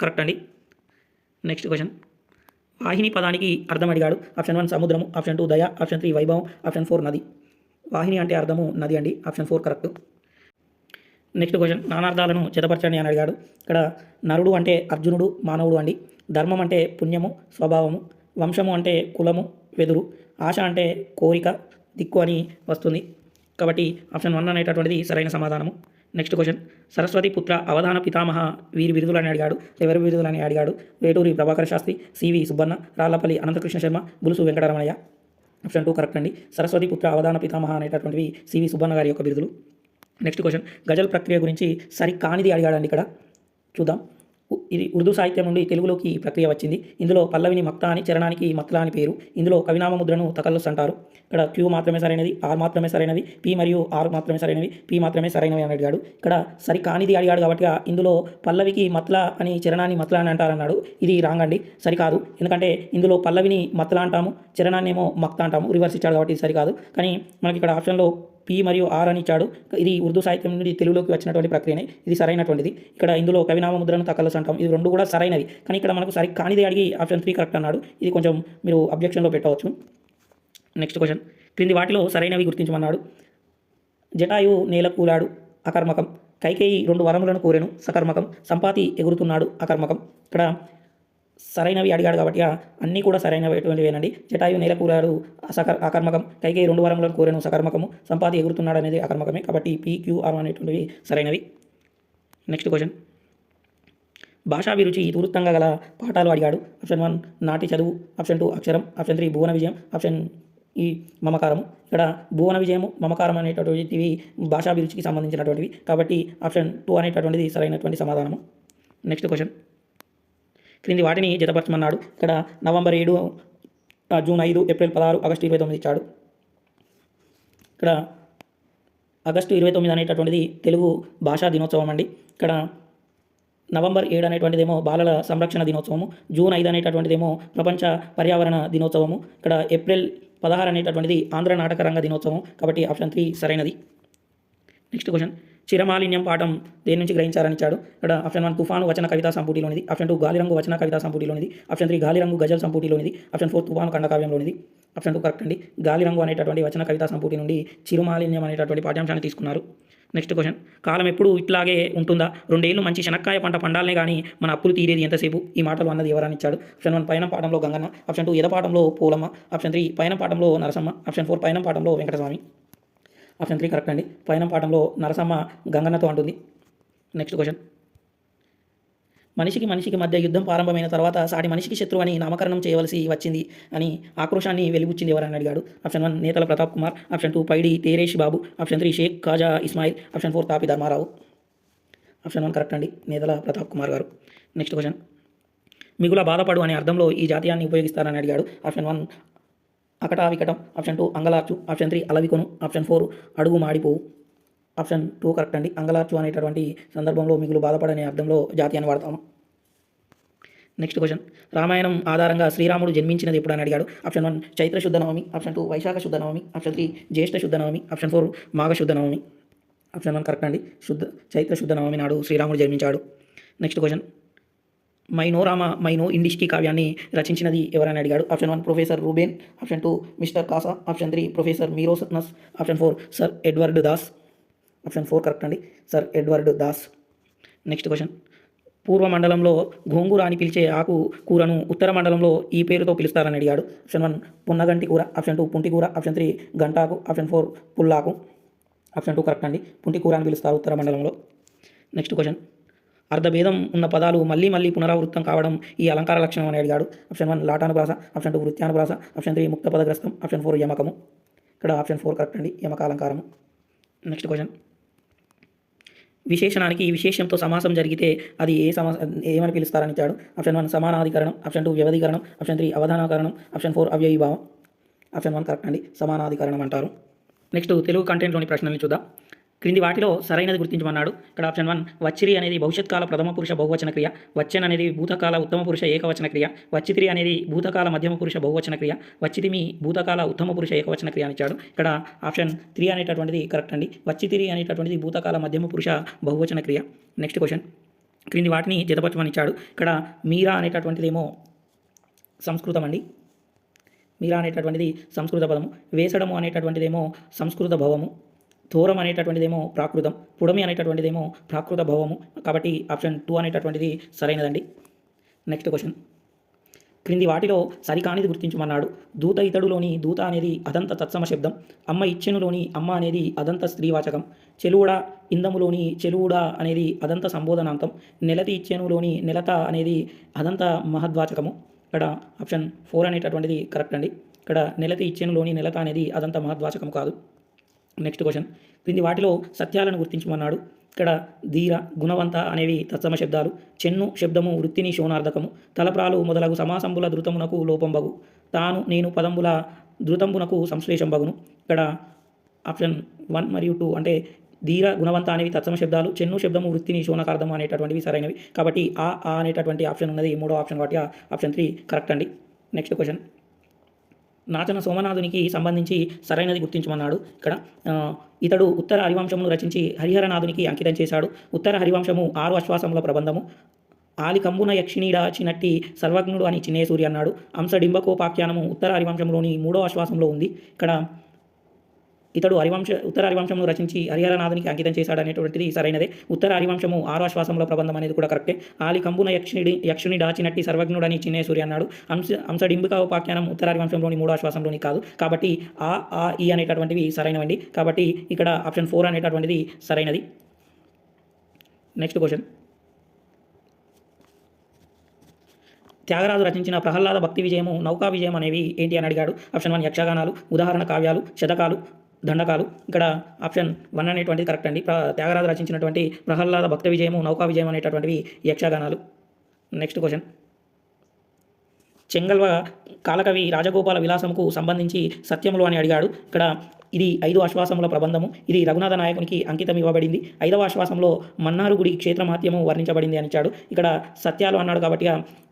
కరెక్ట్ అండి. నెక్స్ట్ క్వశ్చన్, వాహిని పదానికి అర్థం అడిగాడు. ఆప్షన్ 1 సముద్రము, ఆప్షన్ 2 దయ, ఆప్షన్ 3 వైభవం, ఆప్షన్ 4 నది. వాహిని అంటే అర్థము నది అండి. Option 4 correct. నెక్స్ట్ క్వశ్చన్, నానార్థాలను జతపరచండి అని అడిగాడు. ఇక్కడ నరుడు అంటే అర్జునుడు మానవుడు అండి. ధర్మం అంటే పుణ్యము స్వభావము. వంశము అంటే కులము వెదురు. ఆశ అంటే కోరిక దిక్కు అని వస్తుంది, కాబట్టి ఆప్షన్ 1 అనేటటువంటిది సరైన సమాధానము. నెక్స్ట్ క్వశ్చన్, సరస్వతి పుత్ర అవధాన పితామహ వీరి బిరుదులని అడిగాడు. ఎవరి బిరుదులని అడిగాడు? Veturi Prabhakara Sastri, C V Subbanna, Rallapalli Anantakrishna Sharma, Bulusu Venkataramanaiah. Option 2 correct అండి. సరస్వతి పుత్ర అవధాన పితామహ అనేటటువంటివి సివి సుబ్బన్న గారి యొక్క బిరుదులు. నెక్స్ట్ క్వశ్చన్, గజల్ ప్రక్రియ గురించి సరికానిది అడిగాడండి. ఇక్కడ చూద్దాం. ఇది ఉర్దూ సాహిత్యం నుండి తెలుగులోకి ఈ ప్రక్రియ వచ్చింది. ఇందులో పల్లవిని మక్తా అని, చరణానికి మత్లా అని పేరు. ఇందులో కవినామ ముద్రను తకల్లుస్ అంటారు. ఇక్కడ క్యూ మాత్రమే సరైనది, ఆర్ మాత్రమే సరైనది, పి మరియు ఆర్ మాత్రమే సరైనవి, పి మాత్రమే సరైనవి అని అడిగాడు. ఇక్కడ సరి కానిది అడిగాడు కాబట్టి ఇందులో పల్లవికి మత్లా అని, చరణాన్ని మత్లా అని అంటారన్నాడు. ఇది రాంగ్ అండి, సరికాదు. ఎందుకంటే ఇందులో పల్లవిని మత్లా అంటాము, చరణాన్ని ఏమో మక్తా అంటాము. రివర్స్ ఇచ్చాడు కాబట్టి ఇది సరికాదు. కానీ మనకి ఇక్కడ ఆప్షన్లో పి మరియు ఆర్ అని ఇచ్చాడు. ఇది ఉర్దూ సాహిత్యం నుండి తెలుగులోకి వచ్చినటువంటి ప్రక్రియనే, ఇది సరైనటువంటిది. ఇక్కడ ఇందులో కవినామ ముద్రను తకల్లుస్ అంటాం. ఇది రెండు కూడా సరైనవి. కానీ ఇక్కడ మనకు సరి కానిది అడిగి ఆప్షన్ 3 కరెక్ట్ అన్నాడు. ఇది కొంచెం మీరు అబ్జెక్షన్లో పెట్టవచ్చు. నెక్స్ట్ క్వశ్చన్, క్రింది వాటిలో సరైనవి గుర్తించమన్నాడు. జటాయు నేల కూలాడు అకర్మకం. కైకేయి 2 వరములను కోరెను సకర్మకం. సంపాతి ఎగురుతున్నాడు అకర్మకం. ఇక్కడ సరైనవి అడిగాడు కాబట్టి అన్నీ కూడా సరైనటువంటివేనండి. జటాయు నేల కూలాడు అకర్మకం, కైకేయి 2 వరములను కోరెను సకర్మకము, సంపాతి ఎగురుతున్నాడు అనేది అకర్మకమే, కాబట్టి PQR అనేటువంటివి సరైనవి. నెక్స్ట్ క్వశ్చన్, భాషాభిరుచి తూరుత్తంగా గల పాఠాలు అడిగాడు. ఆప్షన్ 1 నాటి చదువు, ఆప్షన్ 2 అక్షరం, ఆప్షన్ 3 భువన విజయం, ఆప్షన్ ఈ మమకారము. ఇక్కడ భువన విజయము మమకారం అనేటటువంటివి భాషాభిరుచికి సంబంధించినటువంటివి, కాబట్టి ఆప్షన్ 2 అనేటటువంటిది సరైనటువంటి సమాధానము. నెక్స్ట్ క్వశ్చన్, క్రింది వాటిని జతపరచమన్నాడు. ఇక్కడ నవంబర్ 7, జూన్ 5, ఏప్రిల్ 16, ఆగస్టు 29 ఇచ్చాడు. ఇక్కడ ఆగస్టు 29 అనేటటువంటిది తెలుగు భాషా దినోత్సవం అండి. ఇక్కడ నవంబర్ 7 అనేటువంటిదేమో బాలల సంరక్షణ దినోత్సవము, జూన్ 5 అనేటటువంటిదేమో ప్రపంచ పర్యావరణ దినోత్సవము, ఇక్కడ ఏప్రిల్ 16 అనేటటువంటిది ఆంధ్ర నాటక రంగ దినోత్సవం, కాబట్టి ఆప్షన్ 3 సరైనది. నెక్స్ట్ క్వశ్చన్, చిరమాలిన్యం పాఠం దేని నుంచి గ్రహించారని ఇచ్చాడు. ఇక్కడ ఆప్షన్ 1 తుఫాను వచన కవితా సంపుటిలోనిది, ఆప్షన్ 2 గాలిరంగు వచన కవితా సంపుటిలోనిది, ఆప్షన్ 3 గాలిరంగు గజల్ సంపుటిలోనిది, ఆప్షన్ 4 తుఫాను ఖండకావ్యంలోనిది. ఆప్షన్ 2 కరెక్ట్ అండి. గాలిరంగు అనేటటువంటి వచన కవితా సంపుటి నుండి చిరుమాలిన్యం అనేటటువంటి పాఠ్యాంశాన్ని తీసుకున్నారు. నెక్స్ట్ క్వశ్చన్, కాలం ఎప్పుడు ఇట్లాగే ఉంటుందా? 2 ఏళ్ళు మంచి శనక్కాయ పంట పండాలనే కానీ మన అప్పులు తీరేది ఎంతసేపు? ఈ మాటలు అన్నది ఎవరని ఇచ్చాడు. ఆప్షన్ 1 పైన పాఠంలో గంగన్న, ఆప్షన్ 2 ఎద పాఠంలో పూలమ్మ, ఆప్షన్ 3 పైన పాఠంలో నరసమ్మ, ఆప్షన్ 4 పైన పాఠంలో వెంకటస్వామి. ఆప్షన్ 3 కరెక్ట్ అండి. పైన పాఠంలో నరసమ్మ గంగన్నతో అంటుంది. నెక్స్ట్ క్వశ్చన్, మనిషికి మధ్య యుద్ధం ప్రారంభమైన తర్వాత సాటి మనిషికి శత్రువు అని నామకరణం చేయవలసి వచ్చింది అని ఆక్రోశాన్ని వెలిబుచ్చింది ఎవరని అడిగాడు. ఆప్షన్ 1 నేతల ప్రతాప్ కుమార్, ఆప్షన్ 2 పైడి తేరేష్ బాబు, ఆప్షన్ 3 షేక్ ఖాజా ఇస్మాయిల్, ఆప్షన్ 4 తాపి ధర్మారావు. ఆప్షన్ 1 కరెక్ట్ అండి, నేతల ప్రతాప్ కుమార్ గారు. నెక్స్ట్ క్వశ్చన్, మిగుల బాధపడు అనే అర్థంలో ఈ జాతీయాన్ని ఉపయోగిస్తారని అడిగాడు. ఆప్షన్ 1 అకటా వికటం, ఆప్షన్ 2 అంగలార్చు, ఆప్షన్ 3 అలవికొను, ఆప్షన్ 4 అడుగు మాడిపోవు. ఆప్షన్ 2 కరెక్ట్ అండి. అంగలార్చు అనేటటువంటి సందర్భంలో మిగులు బాధపడనే అర్థంలో జాతీయాన్ని వాడతాము. నెక్స్ట్ క్వశ్చన్, రామాయణం ఆధారంగా శ్రీరాముడు జన్మించినది ఎప్పుడు అని అడిగాడు. ఆప్షన్ 1 చైత్ర శుద్ధ నవమి, ఆప్షన్ 2 వైశాఖ శుద్ధ నవమి, ఆప్షన్ 3 జ్యేష్ఠ శుద్ధ నవమి, ఆప్షన్ 4 మాఘ శుద్ధ నవమి. ఆప్షన్ 1 కరెక్ట్ అండి. చైత్ర శుద్ధ నవమి నాడు శ్రీరాముడు జన్మించాడు. నెక్స్ట్ క్వశ్చన్, మైనో రామ మైనో ఇండిష్కి కావ్యాన్ని రచించినది ఎవరని అడిగాడు. Option 1 professor Reuben, option 2 mister Casa, option 3 professor మీరోనస్, option 4 sir Edward Das. Option 4 correct అండి, sir Edward Das. Next question, పూర్వ మండలంలో గోంగూర అని పిలిచే ఆకు కూరను ఉత్తర మండలంలో ఈ పేరుతో పిలుస్తారని అడిగాడు. ఆప్షన్ 1 పున్నగంటి కూర, ఆప్షన్ 2 పుంటి కూర, ఆప్షన్ 3 గంటాకు, ఆప్షన్ 4 పుల్లాకు. ఆప్షన్ 2 కరెక్ట్ అండి. పుంటి కూర అని పిలుస్తారు ఉత్తర మండలంలో. నెక్స్ట్ క్వశ్చన్, అర్ధభేదం ఉన్న పదాలు మళ్ళీ మళ్ళీ పునరావృతం కావడం ఈ అలంకార లక్షణం అని అడిగాడు. ఆప్షన్ 1 లాటానుప్రాస, ఆప్షన్ 2 వృత్యానుప్రాస, ఆప్షన్ 3 ముక్త పదగ్రస్తం, ఆప్షన్ 4 యమకము. ఇక్కడ ఆప్షన్ 4 కరెక్ట్ అండి, యమక అలంకారము. నెక్స్ట్ క్వశ్చన్, విశేషణానికి విశేషంతో సమాసం జరిగితే అది ఏమని పిలుస్తారని ఇచ్చాడు. ఆప్షన్ 1 సమానాధికరణం, ఆప్షన్ 2 వ్యవధీకరణం, ఆప్షన్ 3 అవధానకరణం, ఆప్షన్ 4 అవ్యయీభావం. ఆప్షన్ 1 కరెక్ట్ అండి, సమానాధికరణం అంటారు. నెక్స్ట్ తెలుగు కంటెంట్లోని ప్రశ్నల్ని చూద్దాం. క్రింది వాటిలో సరైనది గుర్తించమన్నాడు. ఇక్కడ ఆప్షన్ 1 వచ్చిరి అనేది భవిష్యత్ కాల ప్రథమ పురుష బహువచన క్రియ, వచ్చెన్ అనేది భూతకాల ఉత్తమ పురుష ఏకవచన క్రియ, వచ్చితిరి అనేది భూతకాల మధ్యమ పురుష బహువచన క్రియ, వచ్చితిమి భూతకాల ఉత్తమ పురుష ఏకవచన క్రియ అని ఇచ్చాడు. ఇక్కడ ఆప్షన్ 3 అనేటటువంటిది కరెక్ట్ అండి. వచ్చితిరి అనేటటువంటిది భూతకాల మధ్యమ పురుష బహువచన క్రియ. నెక్స్ట్ క్వశ్చన్, క్రింది వాటిని జతపరచమని ఇచ్చాడు. ఇక్కడ మీరా అనేటటువంటిదేమో సంస్కృతం అండి. మీరా అనేటటువంటిది సంస్కృత పదము. వేసడము అనేటటువంటిదేమో సంస్కృత భవము. తోరం అనేటటువంటిదేమో ప్రాకృతం. పుడమి అనేటటువంటిదేమో ప్రాకృత భవము. కాబట్టి ఆప్షన్ 2 అనేటటువంటిది సరైనదండి. నెక్స్ట్ క్వశ్చన్, క్రింది వాటిలో సరికానిది గుర్తించమన్నాడు. దూత ఇతడులోని దూత అనేది అదంత తత్సమ శబ్దం. అమ్మ ఇచ్చెనులోని అమ్మ అనేది అదంత స్త్రీవాచకం. చెలువుడ ఇందములోని చెలువుడ అనేది అదంత సంబోధనాంతం. నెలతి ఇచ్చెనులోని నెలత అనేది అదంత మహద్వాచకము. ఇక్కడ ఆప్షన్ 4 అనేటటువంటిది కరెక్ట్ అండి. ఇక్కడ నెలతి ఇచ్చెనులోని నెలత అనేది అదంత మహద్వాచకం కాదు. నెక్స్ట్ క్వశ్చన్, క్రింది వాటిలో సత్యాలను గుర్తించమన్నాడు. ఇక్కడ ధీర, గుణవంత అనేవి తత్సమ శబ్దాలు. చెన్ను శబ్దము వృత్తిని శోనార్థకము. తలప్రాలు మొదలగు సమాసంబుల ధృతమునకు లోపంబగు. తాను నేను పదంబుల ధృతంబునకు సంశ్లేషంబగును. ఇక్కడ ఆప్షన్ 1 మరియు 2 అంటే ధీర, గుణవంత అనేవి తత్సమ శబ్దాలు, చెన్ను శబ్దము వృత్తిని శోనకార్థము అనేటటువంటివి సరైనవి. కాబట్టి ఆ అనేటటువంటి ఆప్షన్ ఉన్నది 3వ ఆప్షన్ కాబట్టి ఆప్షన్ 3 కరెక్ట్ అండి. నెక్స్ట్ క్వశ్చన్, నాచన సోమనాథునికి సంబంధించి సరైనది గుర్తించమన్నాడు. ఇక్కడ ఇతడు ఉత్తర హరివంశమును రచించి హరిహరనాథునికి అంకితం చేశాడు. ఉత్తర హరివంశము 6 అశ్వాసముల ప్రబంధము. ఆలి కంబున యక్షిణీడా చినట్టి సర్వజ్ఞుడు అని చిన్నేసూరి అన్నాడు. అంశడింబకోపాఖ్యానము ఉత్తర హరివంశంలోని 3వ అశ్వాసంలో ఉంది. ఇక్కడ ఇతడు ఉత్తర హరివంశమును రచించి హరిహరనాథునికి అంకితం చేశాడు అనేటువంటిది సరైనదే. ఉత్తర హరివంశము 6 అశ్వాసముల ప్రబంధం అనేది కూడా కరెక్టే. ఆలి కంబున యక్షుని దాచినట్టి సర్వజ్ఞుడని చిన్నేసూరి అన్నాడు. అంశడింబిక ఉపాఖ్యానం ఉత్తర హరివంశంలోని 3వ అశ్వాసంలోని కాదు. కాబట్టి ఈ అనేటటువంటివి సరైనవండి. కాబట్టి ఇక్కడ ఆప్షన్ 4 అనేటటువంటిది సరైనది. నెక్స్ట్ క్వశ్చన్, త్యాగరాజు రచించిన ప్రహ్లాద భక్తి విజయము, నౌకా విజయం అనేవి ఏంటి అని అడిగాడు. ఆప్షన్ 1 యక్షగానాలు, ఉదాహరణ కావ్యాలు, శతకాలు, దండకాలు. ఇక్కడ ఆప్షన్ 1 అనేటువంటిది కరెక్ట్ అండి. త్యాగరాజు రచించినటువంటి ప్రహ్లాద భక్తి విజయము, నౌకా విజయం అనేటటువంటివి యక్షగానాలు. నెక్స్ట్ క్వశ్చన్, చెంగల్వ కాలకవి రాజగోపాల విలాసముకు సంబంధించి సత్యములు అని అడిగాడు. ఇక్కడ ఇది 5 అశ్వాసముల ప్రబంధము. ఇది రఘునాథ నాయకునికి అంకితం ఇవ్వబడింది. 5వ అశ్వాసంలో మన్నారు గుడి క్షేత్రమహత్యము వర్ణించబడింది అని ఇచ్చాడు. ఇక్కడ సత్యాలు అన్నాడు కాబట్టి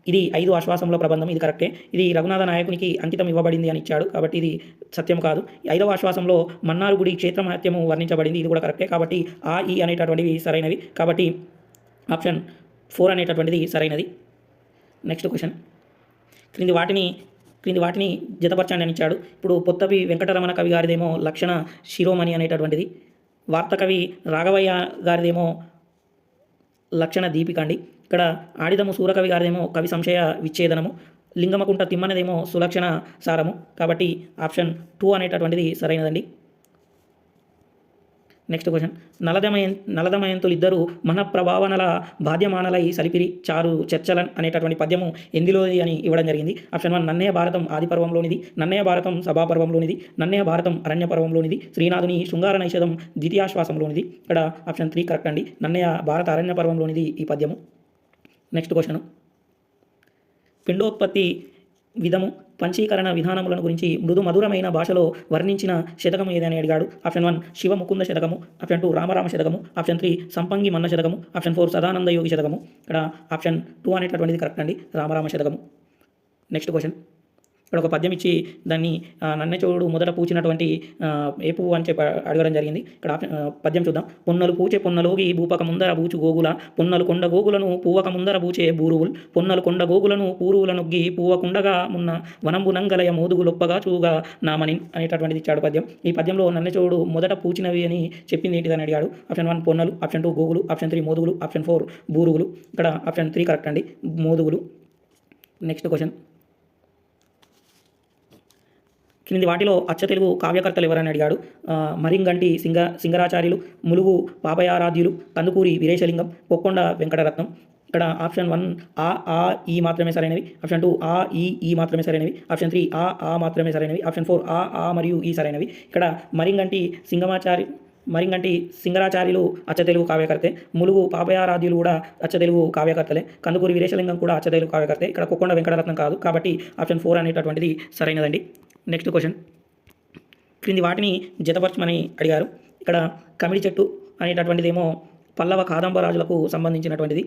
ఇది 5 అశ్వాసముల ప్రబంధం, ఇది కరెక్టే. ఇది రఘునాథ నాయకునికి అంకితం ఇవ్వబడింది అని ఇచ్చాడు కాబట్టి ఇది సత్యం కాదు. 5వ అశ్వాసంలో మన్నారు గుడి క్షేత్రమహత్యము వర్ణించబడింది, ఇది కూడా కరెక్టే. కాబట్టి ఈ అనేటటువంటివి సరైనవి. కాబట్టి ఆప్షన్ 4 అనేటటువంటిది సరైనది. నెక్స్ట్ క్వశ్చన్, క్రింది వాటిని జతపరచండి అని ఇచ్చాడు. ఇప్పుడు పొత్తపి వెంకటరమణ కవి గారిదేమో లక్షణ శిరోమణి అనేటటువంటిది. వార్తకవి రాఘవయ్య గారిదేమో లక్షణ దీపిక అండి. ఇక్కడ ఆడిదము సూరకవి గారిదేమో కవి సంశయ విచ్ఛేదనము. లింగమకుంట తిమ్మనదేమో సులక్షణ సారము. కాబట్టి ఆప్షన్ 2 అనేటటువంటిది సరైనదండి. నెక్స్ట్ క్వశ్చన్, నలదమయంతులు ఇద్దరు మన ప్రభావనల బాధ్యమానలై సలిపిరి చారు చర్చలన్ అనేటటువంటి పద్యము ఎందులోది అని ఇవ్వడం జరిగింది. ఆప్షన్ 1 నన్నయ భారతం ఆది పర్వంలోనిది, నన్నయ భారతం సభాపర్వంలోనిది, నన్నయ భారతం అరణ్య పర్వంలోనిది, శ్రీనాథుని శృంగార నైషధం ద్వితీయాశ్వాసంలోనిది. ఇక్కడ ఆప్షన్ 3 కరెక్ట్ అండి. నన్నయ భారత అరణ్య పర్వంలోనిది ఈ పద్యము. నెక్స్ట్ క్వశ్చన్, పిండోత్పత్తి విధము, పంచీకరణ విధానములను గురించి మృదు మధురమైన భాషలో వర్ణించిన శతకము ఏదని అడిగాడు. ఆప్షన్ 1 శివ ముకుంద శతకము, ఆప్షన్ 2 రామరామ శతకము, ఆప్షన్ 3 సంపంగి మన్న శతకము, ఆప్షన్ 4 సదానంద యోగి శతకము. ఇక్కడ ఆప్షన్ 2 అనేటటువంటిది కరెక్ట్ అండి, రామరామ శతకము. నెక్స్ట్ క్వశ్చన్, ఇక్కడ ఒక పద్యం ఇచ్చి దాన్ని నన్నెచోడు మొదట పూచినటువంటి ఏ పువ్వు అని చెప్పి అడగడం జరిగింది. ఇక్కడ పద్యం చూద్దాం. పొన్నలు పూచే పొన్నలోగి భూపక ముందర బూచు గోగుల, పొన్నలు కొండ గోగులను పూవక ముందర బూచే బూరువుల్, పొన్నలు కొండ గోగులను పూరువుల నొగ్గి పూవకుండగా మున్న వనంబు నంగలయ మోదుగులొప్పగా చూగా నామని అనేటటువంటిది ఇచ్చాడు పద్యం. ఈ పద్యంలో నన్నెచోడు మొదట పూచినవి అని చెప్పింది ఏంటిదని అడిగాడు. ఆప్షన్ 1 పొన్నలు, ఆప్షన్ 2 గోగులు, ఆప్షన్ 3 మోదుగులు, ఆప్షన్ 4 బూరుగులు. ఇక్కడ ఆప్షన్ 3 కరెక్ట్ అండి, మోదుగులు. Next question. క్రింది వాటిలో అచ్చ తెలుగు కావ్యకర్తలు ఎవరని అడిగాడు. మరింగంటి సింగరాచార్యులు, ములుగు పాపయారాధ్యులు, కందుకూరి వీరేశలింగం, పొక్కొండ వెంకటరత్నం. ఇక్కడ ఆప్షన్ 1 ఆ ఈ మాత్రమే సరైనవి, ఆప్షన్ 2 ఈ మాత్రమే సరైనవి, ఆప్షన్ 3 ఆ మాత్రమే సరైనవి, ఆప్షన్ 4 ఆ మరియు ఈ సరైనవి. ఇక్కడ మరింగంటి సింగరాచార్యులు అచ్చ తెలుగు కావ్యకర్తే, ములుగు పాపయారాధ్యులు కూడా అచ్చ తెలుగు కావ్యకర్తలే, కందుకూరి వీరేశలింగం కూడా అచ్చ తెలుగు కావ్యకర్తే. ఇక్కడ కొక్కొండ వెంకటరత్నం కాదు, కాబట్టి ఆప్షన్ 4 అనేటటువంటిది సరైనదండి. Next question. క్రింది వాటిని జతపరచమని అడిగారు. ఇక్కడ కమిడి చెట్టు అనేటటువంటిది ఏమో పల్లవ కాదంబరాజులకు సంబంధించినటువంటిది,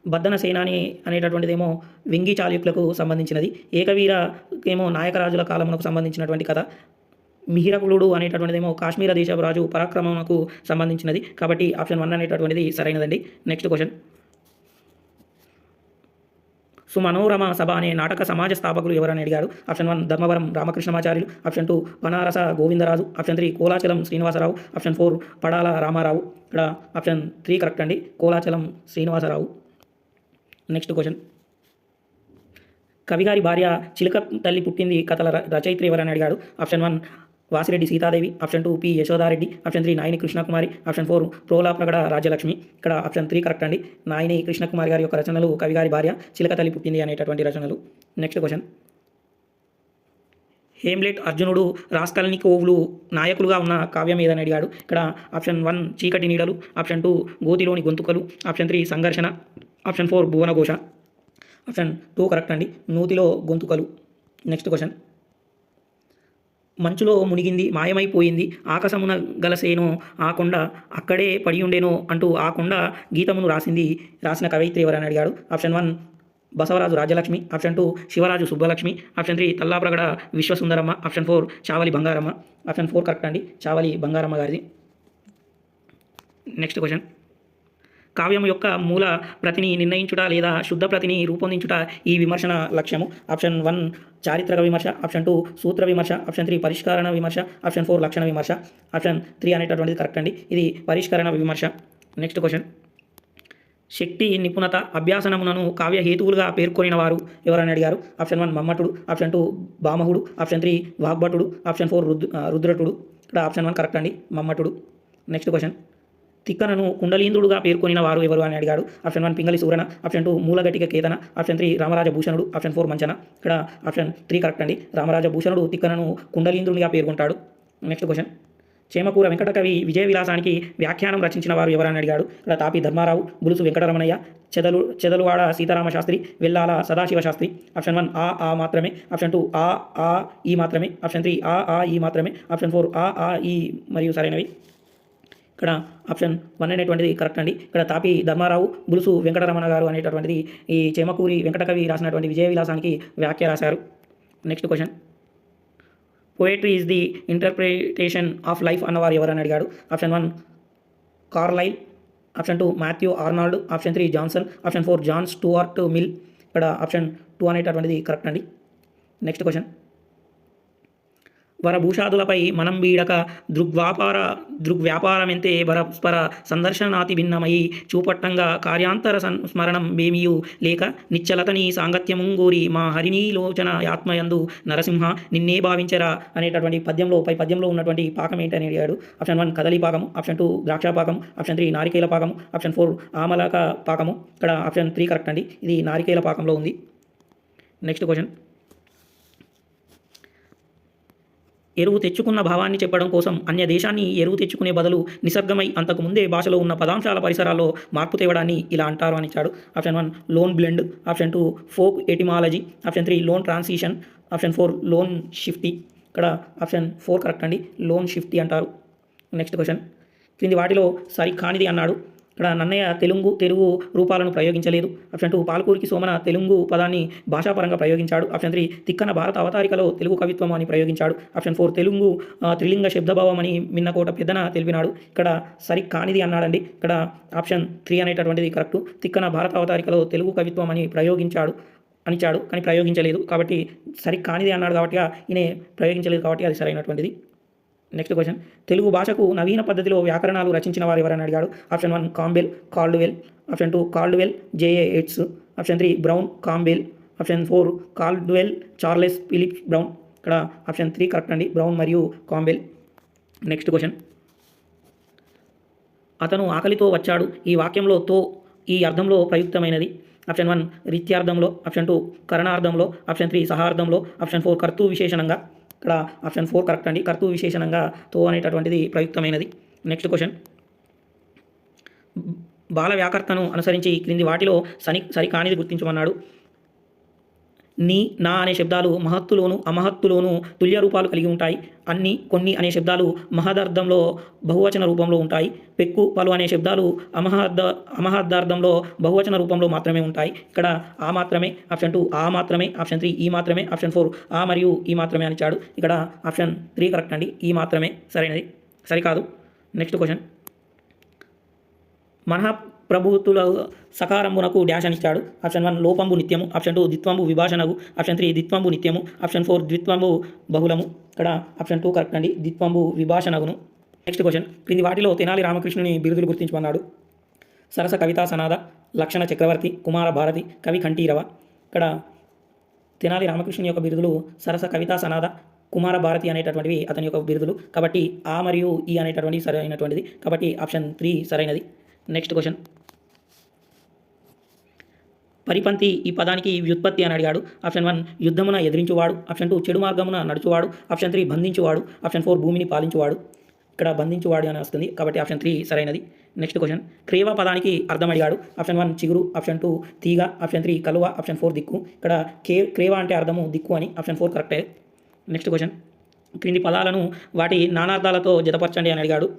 బద్దన సేనాని అనేటటువంటిదేమో వెంగి చాళుక్యులకు సంబంధించినది, ఏకవీర ఏమో నాయకరాజుల కాలమునకు సంబంధించినటువంటి కథ, మిహిరకులుడు అనేటటువంటిదేమో కాశ్మీర దేశపు రాజు పరాక్రమమునకు సంబంధించినది, కాబట్టి ఆప్షన్ 1 అనేటటువంటిది సరైనదండి. Next question. సుమనోరమ సభ అనే నాటక సమాజ స్థాపకులు ఎవరని అడిగారు. Option 1 Dharmavaram Ramakrishnamacharyulu, option 2 Panarasa Govindaraju, option 3 Kolachalam Srinivasarao, option 4 Padala Ramarao. ఇక్కడ ఆప్షన్ 3 కరెక్ట్ అండి, కోలాచలం శ్రీనివాసరావు. Next question. కవిగారి భార్య చిలుక తల్లి పుట్టింది కథల రచయిత్రి ఎవరని అడిగాడు. Option 1 Vasireddy Sitadevi, option 2 P Yashodareddy, option 3 Nayani Krishnakumari, option 4 Prolapragada Rajyalakshmi. ఇక్కడ ఆప్షన్ 3 కరెక్ట్ అండి, నాయని కృష్ణకుమారి గారి యొక్క రచనలు కవిగారి భార్య చిలక తల్లి పుట్టింది అనేటటువంటి రచనలు. Next question. హేమ్లెట్, అర్జునుడు, రాస్కల్నికోవ్లు నాయకులుగా ఉన్న కావ్యం ఏదని అడిగాడు. ఇక్కడ ఆప్షన్ 1 చీకటి నీడలు, ఆప్షన్ 2 గోతిలోని గొంతుకలు, ఆప్షన్ 3 సంఘర్షణ, ఆప్షన్ 4 భువనఘోష. ఆప్షన్ 2 కరెక్ట్ అండి, నూతిలో గొంతుకలు. Next question. మంచులో మునిగింది మాయమైపోయింది ఆకాశమున గలసేనో ఆ కొండ అక్కడే పడి ఉండేనో అంటూ ఆ కొండ గీతమును రాసిన కవయిత్రి ఎవరని అడిగాడు. Option 1 Basavaraju Rajyalakshmi, option 2 Sivaraju Subbalakshmi, option 3 Tallapragada Viswasundaramma, option 4 Chavali Bangaramma. Option 4 correct అండి, చావలి బంగారమ్మ గారిది. Next question. కావ్యం యొక్క మూల ప్రతిని నిర్ణయించుట లేదా శుద్ధ ప్రతిని రూపొందించుట ఈ విమర్శన లక్ష్యము. ఆప్షన్ 1 చారిత్రక విమర్శ, ఆప్షన్ 2 సూత్ర విమర్శ, ఆప్షన్ 3 పరిష్కరణ విమర్శ, ఆప్షన్ 4 లక్షణ విమర్శ. ఆప్షన్ 3 అనేటటువంటిది కరెక్ట్ అండి, ఇది పరిష్కరణ విమర్శ. Next question. శక్తి, నిపుణత, అభ్యాసనమునను కావ్య హేతువులుగా పేర్కొనిన వారు ఎవరని అడిగారు. ఆప్షన్ 1 మమ్మటుడు, ఆప్షన్ 2 భామహుడు, ఆప్షన్ 3 వాగ్భటుడు, ఆప్షన్ 4 రుద్రటుడు. ఇక్కడ ఆప్షన్ 1 కరెక్ట్ అండి, మమ్మటుడు. Next question. తిక్కనను కుండలీంద్రుడుగా పేర్కొనిన వారు ఎవరు అని అడిగాడు. Option 1 Pingali Surana, option 2 Mulaghatika Ketana, option 3 Ramaraja భూషణుడు, ఆప్షన్ 4 మంచన. ఇక్కడ ఆప్షన్ 3 కరెక్ట్ అండి, రామరాజ భూషణుడు తిక్కనను కుండలీంద్రునిగా పేర్కొంటాడు. Next question. చేమకూర వెంకటకవి విజయ విలాసానికి వ్యాఖ్యానం రచించిన వారు ఎవరని అడిగాడు. ఇక్కడ తాపి ధర్మారావు, బులుసు వెంకటరమణయ్య, చెదలువాడ సీతారామ శాస్త్రి, వెల్లాల సదాశివ శాస్త్రి. ఆప్షన్ 1 ఆ మాత్రమే, ఆప్షన్ 2 ఆ ఈ మాత్రమే, ఆప్షన్ 3 ఆ ఈ మాత్రమే, ఆప్షన్ 4 ఆ ఈ మరియు సరైనవి. ఇక్కడ ఆప్షన్ 1 అనేటువంటిది కరెక్ట్ అండి. ఇక్కడ తాపి ధర్మారావు, బులుసు వెంకటరమణ గారు అనేటటువంటిది ఈ చేమకూరి వెంకటకవి రాసినటువంటి విజయ విలాసానికి వ్యాఖ్య రాశారు. Next question. Poetry is the interpretation of life అన్నవారు ఎవరని అడిగాడు. Option 1 Carlyle, option 2 Matthew Arnold, option 3 Johnson, option 4 John Stuart Mill. ఇక్కడ ఆప్షన్ 2 అనేటటువంటిది కరెక్ట్ అండి. Next question. వరభూషాదులపై మనం బీడక దృగ్వ్యాపారమెంతే పరస్పర సందర్శనాతి భిన్నమై చూపట్టంగా కార్యాంతర స్మరణం బేమియు లేక నిశ్చలతని సాంగత్యముంగూరి మా హరినీలోచన ఆత్మయందు నరసింహ నిన్నే భావించరా అనేటటువంటి పద్యంలో ఉన్నటువంటి పాకం ఏంటని అడిగాడు. ఆప్షన్ 1 కదలి పాకము, ఆప్షన్ 2 ద్రాక్ష పాకము, ఆప్షన్ 3 నారికేల పాకము, ఆప్షన్ 4 ఆమలక పాకము. ఇక్కడ ఆప్షన్ 3 కరెక్ట్ అండి, ఇది నారికేల పాకంలో ఉంది. Next question. ఎరువు తెచ్చుకున్న భావాన్ని చెప్పడం కోసం అన్య దేశాన్ని ఎరువు తెచ్చుకునే బదులు నిసర్గమై అంతకు ముందే భాషలో ఉన్న పదాంశాల పరిసరాల్లో మార్పు తేవడాన్ని ఇలా అంటారు అని ఇచ్చాడు. Option 1 loan blend, option 2 folk etymology, option 3 loan transition, option 4 loan shifty. ఇక్కడ ఆప్షన్ 4 కరెక్ట్ అండి, లోన్ షిఫ్టీ అంటారు. Next question. క్రింది వాటిలో సరికానిది అన్నాడు. ఇక్కడ నన్నయ్య తెలుగు రూపాలను ప్రయోగించలేదు. ఆప్షన్ 2 పాల్కూరికి సోమన తెలుగు పదాన్ని భాషాపరంగా ప్రయోగించాడు. ఆప్షన్ 3 తిక్కన భారత అవతారికలో తెలుగు కవిత్వం అని ప్రయోగించాడు. ఆప్షన్ 4 తెలుగు త్రిలింగ శబ్దభావం అని మిన్నకోట పెద్దన తెలిపినాడు. ఇక్కడ సరి కానిది అన్నాడండి. ఇక్కడ ఆప్షన్ 3 అనేటటువంటిది కరెక్ట్. తిక్కన భారత అవతారికలో తెలుగు కవిత్వం అని ప్రయోగించాడు కానీ ప్రయోగించలేదు. కాబట్టి సరి కానిది అన్నాడు కాబట్టి ఈయన ప్రయోగించలేదు కాబట్టి అది సరైనటువంటిది. నెక్స్ట్ క్వశ్చన్, తెలుగు భాషకు నవీన పద్ధతిలో వ్యాకరణాలు రచించిన వారు ఎవరని అడిగాడు. Option 1 Caldwell, option 2 Caldwell JA Yates, option 3 Brown Campbell, option 4 Caldwell Charles Phillips Brown. ఇక్కడ ఆప్షన్ 3 కరెక్ట్ అండి, బ్రౌన్ మరియు కాంబెల్. నెక్స్ట్ క్వశ్చన్, అతను ఆకలితో వచ్చాడు ఈ వాక్యంలో తో ఈ అర్థంలో ప్రయుక్తమైనది. ఆప్షన్ 1 రీత్యార్థంలో, ఆప్షన్ 2 కరణార్థంలో, ఆప్షన్ 3 సహార్థంలో, ఆప్షన్ 4 కర్తృ విశేషణంగా. ఇక్కడ ఆప్షన్ 4 కరెక్ట్ అండి, కర్తృ విశేషణంగా తో అనేటటువంటిది ప్రయుక్తమైనది. నెక్స్ట్ క్వశ్చన్, బాల వ్యాకర్తను అనుసరించి క్రింది వాటిలో సరి కానిది గుర్తించమన్నాడు. నీ, నా అనే శబ్దాలు మహత్తులోను అమహత్తులోను తుల్య రూపాలు కలిగి ఉంటాయి. అన్ని, కొన్ని అనే శబ్దాలు మహదార్థంలో బహువచన రూపంలో ఉంటాయి. పెక్కు, పలు అనే శబ్దాలు అమహదార్థంలో బహువచన రూపంలో మాత్రమే ఉంటాయి. ఇక్కడ ఆ మాత్రమే, ఆప్షన్ 2 ఆ మాత్రమే, ఆప్షన్ 3 ఈ మాత్రమే, ఆప్షన్ 4 ఆ మరియు ఈ మాత్రమే అని ఇచ్చాడు. ఇక్కడ ఆప్షన్ 3 కరెక్ట్ అండి, ఈ మాత్రమే సరైనది, సరికాదు. నెక్స్ట్ క్వశ్చన్, మహాప్రభుతుల సకారంబునకు డాష్ అని ఇచ్చాడు. ఆప్షన్ 1 లోపంబు నిత్యము, ఆప్షన్ 2 ద్విత్వంబు విభాషణగు, ఆప్షన్ 3 ద్విత్వంబు నిత్యము, ఆప్షన్ 4 ద్విత్వంబు బహుళము. ఇక్కడ ఆప్షన్ 2 కరెక్ట్ అండి, ద్విత్వంబు విభాషణగును. నెక్స్ట్ క్వశ్చన్, క్రింది వాటిలో తెనాలి రామకృష్ణుని బిరుదులు గుర్తించమన్నాడు. సరస కవితా సనాద, లక్షణ చక్రవర్తి, కుమార భారతి, కవి కంఠీరవ. ఇక్కడ తెనాలి రామకృష్ణుని యొక్క బిరుదులు సరస కవితా సనాద, కుమార భారతి అనేటటువంటివి అతని యొక్క బిరుదులు. కాబట్టి ఆ మరియు ఈ అనేటటువంటివి సరైనటువంటిది. కాబట్టి ఆప్షన్ 3 సరైనది. నెక్స్ట్ క్వశ్చన్, పరిపంతి ఈ పదానికి వ్యుత్పత్తి అని అడిగాడు. ఆప్షన్ 1 యుద్ధమున ఎదిరించువాడు, ఆప్షన్ 2 చెడు మార్గమున నడుచువాడు, ఆప్షన్ 3 బంధించువాడు, ఆప్షన్ 4 భూమిని పాలించువాడు. ఇక్కడ బంధించువాడు అని వస్తుంది కాబట్టి ఆప్షన్ 3 సరైనది. నెక్స్ట్ క్వశ్చన్, క్రేవ పదానికి అర్థం అడిగాడు. ఆప్షన్ 1 చిగురు, ఆప్షన్ 2 తీగ, ఆప్షన్ 3 కలువ, ఆప్షన్ 4 దిక్కు. ఇక్కడ క్రేవ అంటే అర్థము దిక్కు అని, ఆప్షన్ 4 కరెక్టే. నెక్స్ట్ క్వశ్చన్, క్రింది పదాలను వాటి నానార్థాలతో జతపరచండి అని అడిగాడు.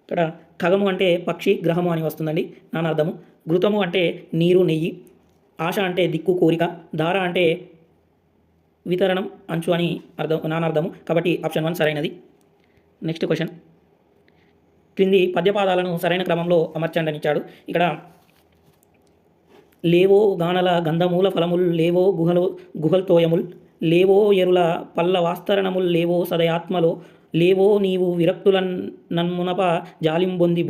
ఇక్కడ ఖగము అంటే పక్షి, గ్రహము అని వస్తుందండి నానార్థము. ఘృతము అంటే నీరు, నెయ్యి. ఆశ అంటే దిక్కు, కోరిక. ధార అంటే వితరణం, అంచు అని అర్థం నానార్థము. కాబట్టి ఆప్షన్ 1 సరైనది. నెక్స్ట్ క్వశ్చన్, క్రింది పద్యపాదాలను సరైన క్రమంలో అమర్చండి అని ఇచ్చాడు. ఇక్కడ లేవో గానల గంధమూల ఫలముల్, లేవో గుహల్తోయముల్, లేవో ఎరుల పల్ల వాస్తరణముల్, లేవో సదయాత్మలో, లేవో నీవు విరక్తులన్ నన్మునప జాలింబొంది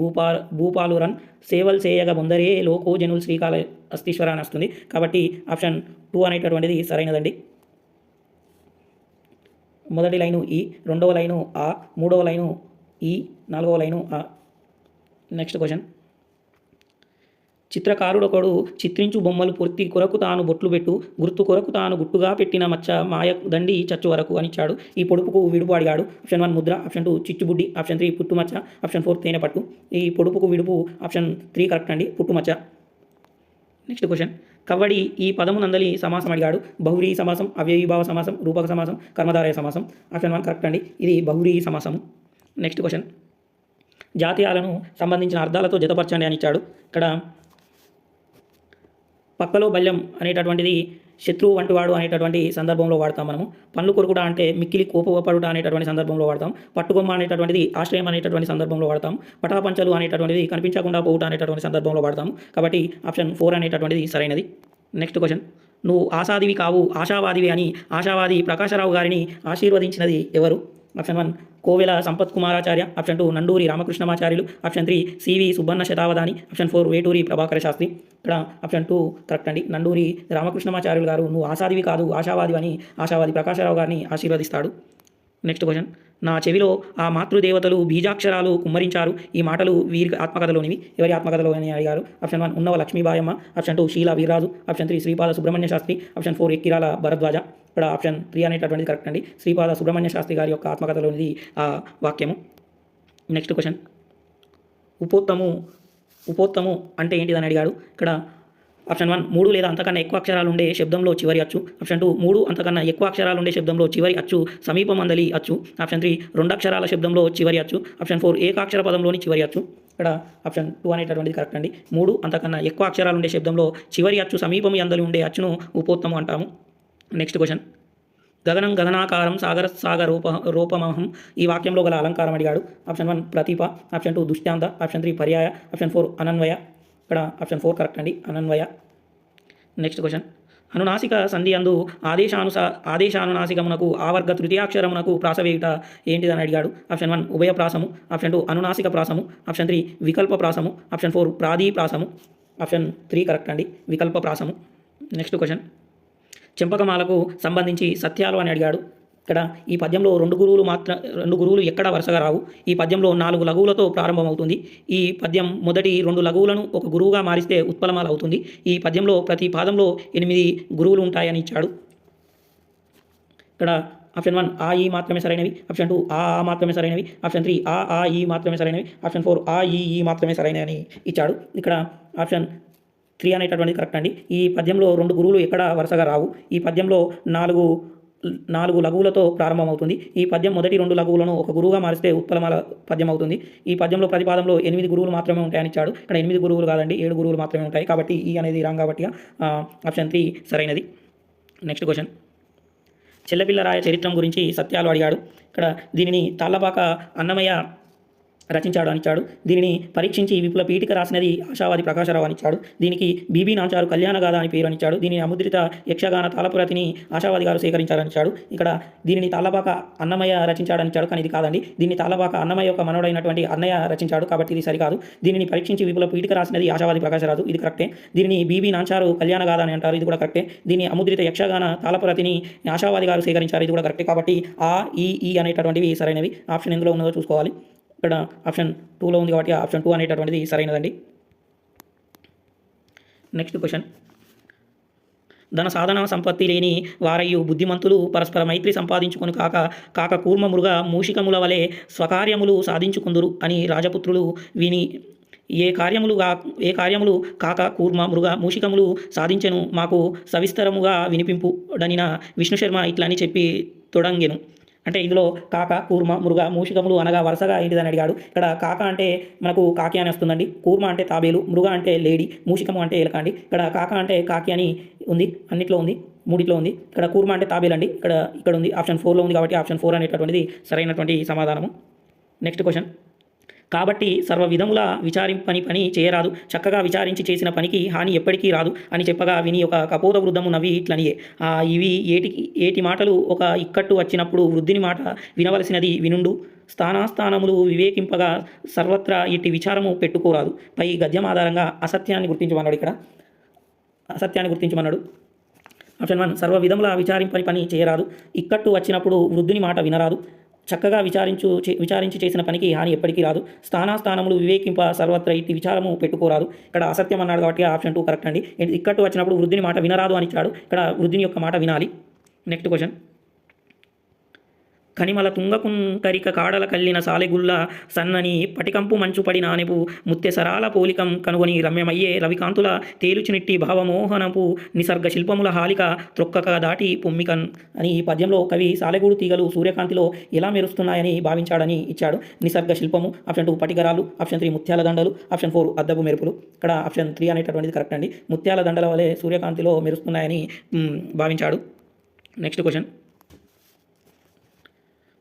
భూపాలురన్ సేవల్ సేయగ బొందరే లోకో జనుల్ శ్రీకాళ అస్తీశ్వర అని వస్తుంది. కాబట్టి ఆప్షన్ 2 అనేటటువంటిది సరైనదండి. మొదటి లైను ఈ, రెండవ లైను ఆ, మూడవ లైను ఈ, నాలుగవ లైను ఆ. నెక్స్ట్ క్వశ్చన్, చిత్రకారుడొకడు చిత్రించు బొమ్మలు పొర్తి కొరకు తాను బొట్లు పెట్టు, గుర్తు కొరకు తాను గుట్టుగా పెట్టిన మచ్చ మాయ దండి చచ్చు వరకు అని ఇచ్చాడు. ఈ పొడుపుకు విడుపు అడిగాడు. ఆప్షన్ 1 ముద్ర, ఆప్షన్ 2 చిచ్చుబుడ్డి, ఆప్షన్ 3 పుట్టుమచ్చ, ఆప్షన్ 4 తేనె పట్టు. ఈ పొడుపుకు విడుపు ఆప్షన్ 3 కరెక్ట్ అండి, పుట్టుమచ్చ. నెక్స్ట్ క్వశ్చన్, కవ్వడి ఈ పదమునందలి సమాసం అడిగాడు. బహువ్రీహి సమాసం, అవ్యయీభావ సమాసం, రూపక సమాసం, కర్మధారయ సమాసం. ఆప్షన్ 1 కరెక్ట్ అండి, ఇది బహువ్రీహి సమాసము. నెక్స్ట్ క్వశ్చన్, జాతీయాలను సంబంధించిన అర్థాలతో జతపరచండి అని ఇచ్చాడు. ఇక్కడ పక్కలో బల్యం అనేటటువంటిది శత్రువు వంటివాడు అనేటటువంటి సందర్భంలో వాడతాం మనము. పండ్లు కొరుకుట అంటే మిక్కిలి కోపపడుట అనేటటువంటి సందర్భంలో వాడతాం. పట్టుకొమ్మ అనేటటువంటిది ఆశ్రయం అనేటటువంటి సందర్భంలో వాడతాం. పటాపంచలు అనేటటువంటిది కనిపించకుండా పోవుట అనేటటువంటి సందర్భంలో వాడతాం. కాబట్టి ఆప్షన్ 4 అనేటటువంటిది సరైనది. నెక్స్ట్ క్వశ్చన్, నువ్వు ఆశాదివి కావు ఆశావాదివి అని ఆశావాది ప్రకాశరావు గారిని ఆశీర్వదించినది ఎవరు. Option 1 Kovela Sampath Kumaracharya, option 2 Nanduri Ramakrishnamacharyulu, option 3 CV Subbanna Satavadhani, option 4 Veturi Prabhakara Sastri. ఇక్కడ ఆప్షన్ 2 కరెక్ట్ అండి, నండూరి రామకృష్ణమాచార్యులు గారు నువ్వు ఆశాదివి కాదు ఆశావాదివి అని ఆశావాది ప్రకాశరావు గారిని ఆశీర్వదిస్తాడు. నెక్స్ట్ క్వశ్చన్, నా చెవిలో ఆ మాతృదేవతలు బీజాక్షరాలు కుమ్మరించారు ఈ మాటలు వీరి ఆత్మకథలోనివి. ఎవరి ఆత్మకథలో అని అడిగారు. Option 1 Unnava Lakshmibayamma, option 2 Sila Veerraju, option 3 Sripada Subrahmanya Sastri, option 4 Ekkirala Bharadwaja. ఇక్కడ ఆప్షన్ 3 అనేటటువంటిది కరెక్ట్ అండి, శ్రీపాద సుబ్రహ్మణ్య శాస్త్రి గారి యొక్క ఆత్మకథలోనిది ఆ వాక్యము. నెక్స్ట్ క్వశ్చన్, ఉపోత్తము అంటే ఏంటిదని అడిగాడు. ఇక్కడ ఆప్షన్ 1 3 లేదా అంతకన్నా ఎక్కువ అక్షరాలు ఉండే శబ్దంలో చివరి అచ్చు, ఆప్షన్ 2 3 అంతకన్నా ఎక్కువ అక్షరాలు ఉండే శబ్దంలో చివరి అచ్చు సమీపమందలి అచ్చు, ఆప్షన్ 3 2 అక్షరాల శబ్దంలో చివరి అచ్చు, ఆప్షన్ 4 ఏకాక్షర పదంలోని చివరి అచ్చు. ఇక్కడ ఆప్షన్ 2 అనేటటువంటిది కరెక్ట్ అండి. 3 అంతకన్నా ఎక్కువ అక్షరాలు ఉండే శబ్దంలో చివరి అచ్చు సమీపం యందలి ఉండే అచ్చును ఉపోత్తము అంటాము. నెక్స్ట్ క్వశ్చన్, గగనం గగనాకారం సాగర రూపమహం ఈ వాక్యంలో గల అలంకారం అడిగాడు. ఆప్షన్ 1 ప్రతిభ, ఆప్షన్ 2 దృష్టాంత, ఆప్షన్ 3 పర్యాయ, ఆప్షన్ 4 అనన్వయ. ఇక్కడ ఆప్షన్ 4 కరెక్ట్ అండి, అనన్వయ. నెక్స్ట్ క్వశ్చన్, అనునాసిక సంధి అందు ఆదేశానునాసికమునకు ఆవర్గ తృతీయాక్షరమునకు ప్రాసవేయుట ఏంటిదని అడిగాడు. ఆప్షన్ 1 ఉభయ ప్రాసము, ఆప్షన్ 2 అనునాసిక ప్రాసము, ఆప్షన్ 3 వికల్ప ప్రాసము, ఆప్షన్ 4 ప్రాదీ ప్రాసము. ఆప్షన్ 3 కరెక్ట్ అండి, వికల్ప ప్రాసము. నెక్స్ట్ క్వశ్చన్, చెంపకమాలకు సంబంధించి సత్యాలు అని అడిగాడు. ఇక్కడ ఈ పద్యంలో రెండు గురువులు ఎక్కడ వరుసగా రావు. ఈ పద్యంలో 4 లఘువులతో ప్రారంభమవుతుంది. ఈ పద్యం మొదటి 2 లఘువులను ఒక గురువుగా మారిస్తే ఉత్పలమాల అవుతుంది. ఈ పద్యంలో ప్రతి పాదంలో 8 గురువులు ఉంటాయని ఇచ్చాడు. ఇక్కడ ఆప్షన్ 1 ఆ ఈ మాత్రమే సరైనవి, ఆప్షన్ 2 ఆ మాత్రమే సరైనవి, ఆప్షన్ 3 ఆ ఈ మాత్రమే సరైనవి, ఆప్షన్ 4 ఆ ఈ మాత్రమే సరైనవి అని ఇచ్చాడు. ఇక్కడ ఆప్షన్ 3 అనేటటువంటిది కరెక్ట్ అండి. ఈ పద్యంలో 2 గురువులు ఎక్కడ వరుసగా రావు. ఈ పద్యంలో 4 లఘువులతో ప్రారంభమవుతుంది. ఈ పద్యం మొదటి 2 లఘువులను ఒక గురువుగా మారిస్తే ఉత్పలమాల పద్యం అవుతుంది. ఈ పద్యంలో ప్రతి పాదంలో 8 గురువులు మాత్రమే ఉంటాయని ఇచ్చాడు. ఇక్కడ 8 గురువులు కాదండి, 7 గురువులు మాత్రమే ఉంటాయి. కాబట్టి ఈ అనేది రాంగ్ కాబట్టి ఆప్షన్ 3 సరైనది. నెక్స్ట్ క్వశ్చన్, చెల్లపిల్లరాయ చరిత్రం గురించి సత్యాలు అడిగాడు. ఇక్కడ దీనిని తాళ్ళపాక అన్నమయ్య రచించాడు అని ఇచ్చాడు. దీనిని పరీక్షించి విపుల పీఠిక రాసినది ఆశావాది ప్రకాశరావు అని ఇచ్చాడు. దీనికి బీబీ నాంచారు కళ్యాణగాథ అని పేరు అని ఇచ్చాడు. దీనిని అముద్రిత యక్షగాన తాళపురతిని ఆశావాది గారు సేకరించారని ఇచ్చాడు. ఇక్కడ దీనిని తాళ్ళపాక అన్నమయ్య రచించాడని ఇచ్చాడు, కానీ ఇది కాదండి. దీన్ని తాళ్ళపాక అన్నమయ్య యొక్క మనవడైనటువంటి అన్నయ్య రచించాడు, కాబట్టి ఇది సరికాదు. దీనిని పరీక్షించి విపుల పీఠిక రాసినది ఆశావాది ప్రకాశరాజు, ఇది కరెక్టే. దీనిని బీబీ నాంచారు కళ్యాణగాథ అని అంటారు, ఇది కూడా కరెక్టే. దీన్ని అముద్రిత యక్షగాన తాళపురతిని ఆశావాది గారు సేకరించారు, ఇది కూడా కరెక్టే. కాబట్టి ఆ ఈ అనేటటువంటివి సరైనవి. ఆప్షన్ ఎందులో ఉన్నదో చూసుకోవాలి. ఇక్కడ ఆప్షన్ 2లో ఉంది కాబట్టి ఆప్షన్ 2 అనేటటువంటిది సరైనదండి. నెక్స్ట్ క్వశ్చన్, ధన సాధన సంపత్తి లేని వారయ్యు బుద్ధిమంతులు పరస్పర మైత్రి సంపాదించుకొని కాక కూర్మ మృగ మూషికముల వలె స్వకార్యములు సాధించుకుందురు అని రాజపుత్రులు విని ఏ కార్యములు కాక కూర్మ మృగ మూషికములు సాధించెను మాకు సవిస్తరముగా వినిపింపుడనిన విష్ణుశర్మ ఇట్లని చెప్పి తొడంగెను. అంటే ఇందులో కాక కూర్మ మృగ మూషికములు అనగా వరుసగా ఏంటిదని అడిగాడు. ఇక్కడ కాక అంటే మనకు కాకి అని వస్తుందండి, కూర్మ అంటే తాబేలు, మృగ అంటే లేడి, మూషికము అంటే ఎలక అండి. ఇక్కడ కాక అంటే కాకి అని ఉంది, అన్నిట్లో ఉంది, 3 ఉంది. ఇక్కడ కూర్మ అంటే తాబేలు అండి, ఇక్కడ ఉంది, ఆప్షన్ 4లో ఉంది కాబట్టి ఆప్షన్ 4 అనేటటువంటిది సరైనటువంటి సమాధానము. నెక్స్ట్ క్వశ్చన్, కాబట్టి సర్వ విధముల విచారింపని పని చేయరాదు, చక్కగా విచారించి చేసిన పనికి హాని ఎప్పటికీ రాదు అని చెప్పగా విని ఒక కపోత వృద్ధము నవ్వి ఇట్లనియే, ఇవి ఏటి మాటలు ఒక ఇక్కట్టు వచ్చినప్పుడు వృద్ధిని మాట వినవలసినది వినుండు, స్థానాస్థానములు వివేకింపగా సర్వత్రా ఇట్టి విచారము పెట్టుకోరాదు. పై గద్యం ఆధారంగా అసత్యాన్ని గుర్తించమన్నాడు. ఇక్కడ అసత్యాన్ని గుర్తించమన్నాడు. ఆప్షన్ 1 సర్వ విధముల విచారింపని పని చేయరాదు, ఇక్కట్టు వచ్చినప్పుడు వృద్ధుని మాట వినరాదు, చక్కగా విచారించి చేసిన పనికి హాని ఎప్పటికీ రాదు, స్థానాస్థానములు వివేకింప సర్వత్ర ఇట్టి విచారము పెట్టుకోరాదు. ఇక్కడ అసత్యం అన్నాడు కాబట్టి ఆప్షన్ 2 కరెక్ట్ అండి. ఇక్కట్టు వచ్చినప్పుడు వృద్ధిని మాట వినరాదు అని ఇచ్చాడు, ఇక్కడ వృద్ధిని యొక్క మాట వినాలి. నెక్స్ట్ క్వశ్చన్, కనిమల తుంగకుంకరిక కాడల కల్లిన సాలెగుల్ల సన్నని పటికంపు మంచు పడి నానెపు ముత్తె సరాల పోలికం కనుగొని రమ్యమయ్యే రవికాంతుల తేలుచునిట్టి భావమోహనపు నిసర్గ శిల్పముల హాలిక త్రొక్కక దాటి పొమ్మికన్ అని ఈ పద్యంలో కవి సాలెగూడు తీగలు సూర్యకాంతిలో ఎలా మెరుస్తున్నాయని భావించాడని ఇచ్చాడు. నిసర్గ శిల్పము, ఆప్షన్ 2 పటికరాలు, ఆప్షన్ 3 ముత్యాల దండలు, ఆప్షన్ 4 అద్దపు మెరుపులు. ఇక్కడ ఆప్షన్ 3 అనేటటువంటిది కరెక్ట్ అండి, ముత్యాల దండల వలె సూర్యకాంతిలో మెరుస్తున్నాయని భావించాడు. నెక్స్ట్ క్వశ్చన్,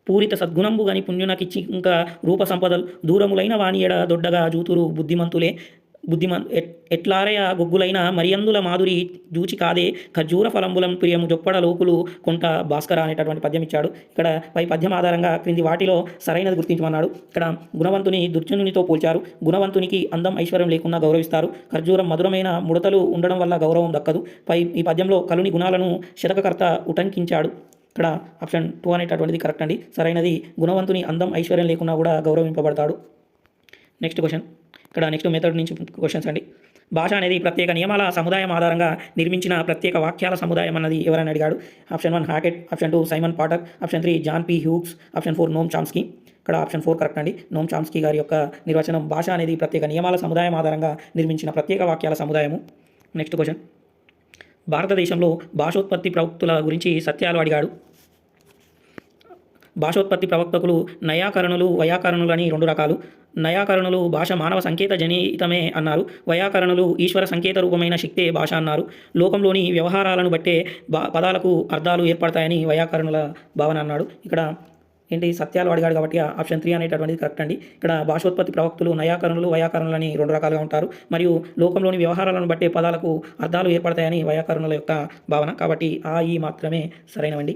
పూరిత సద్గుణంబు గని పుణ్యునకిచ్చి ఇంకా రూప సంపదలు దూరములైన వాణియడ దొడ్డగా జూతురు ఎట్లారయ గొగ్గులైన మరియందుల మాధురి జూచి కాదే ఖర్జూర ఫలంబులం ప్రియము జొప్పడ లోకులు కొంట భాస్కర అనేటటువంటి పద్యం ఇచ్చాడు. ఇక్కడ పై పద్యం ఆధారంగా క్రింది వాటిలో సరైనది గుర్తించమన్నాడు. ఇక్కడ గుణవంతుని దుర్జనునితో పోల్చారు, గుణవంతునికి అందం ఐశ్వర్యం లేకున్నా గౌరవిస్తారు, ఖర్జూరం మధురమైన ముడతలు ఉండడం వల్ల గౌరవం దక్కదు. ఈ పద్యంలో కలుని గుణాలను శతకకర్త ఉటంకించాడు. ఇక్కడ ఆప్షన్ 2 అనేటటువంటిది కరెక్ట్ అండి, సరైనది. గుణవంతుని అందం ఐశ్వర్యం లేకున్నా కూడా గౌరవింపబడతాడు. నెక్స్ట్ క్వశ్చన్, ఇక్కడ నెక్స్ట్ మెథడ్ నుంచి క్వశ్చన్స్ అండి. భాష అనేది ప్రత్యేక నియమాల సముదాయం ఆధారంగా నిర్మించిన ప్రత్యేక వాక్యాల సముదాయం అన్నది ఎవరని అడిగాడు. Option 1 Hockett, option 2 Simon Potter, option 3 John P Hughes, option 4 Noam Chomsky. ఇక్కడ ఆప్షన్ 4 కరెక్ట్ అండి, నోమ్ చామ్స్కీ గారి యొక్క నిర్వచనం భాష అనేది ప్రత్యేక నియమాల సముదాయం ఆధారంగా నిర్మించిన ప్రత్యేక వాక్యాల సముదాయము. నెక్స్ట్ క్వశ్చన్, భారతదేశంలో భాషోత్పత్తి ప్రవక్తుల గురించి సత్యాలు అడిగాడు. భాషోత్పత్తి ప్రవక్తకులు నయాకరణులు వైయాకరణులు అని 2 రకాలు. నయాకరణులు భాష మానవ సంకేత జనితమే అన్నారు. వైయాకరణులు ఈశ్వర సంకేత రూపమైన శక్తే భాష అన్నారు. లోకంలోని వ్యవహారాలను బట్టే పదాలకు అర్థాలు ఏర్పడతాయని వైయాకరణుల భావన అన్నాడు. ఇక్కడ ఏంటి సత్యాలు అడిగాడు కాబట్టి ఆప్షన్ 3 అనేటటువంటిది కరెక్ట్ అండి. ఇక్కడ భాషోత్పత్తి ప్రవక్తులు నయాకరణులు వైయాకరణులు అని 2 రకాలుగా ఉంటారు. మరియు లోకంలోని వ్యవహారాలను బట్టే పదాలకు అర్థాలు ఏర్పడతాయని వైయాకరణుల యొక్క భావన. కాబట్టి ఈ మాత్రమే సరైనవండి.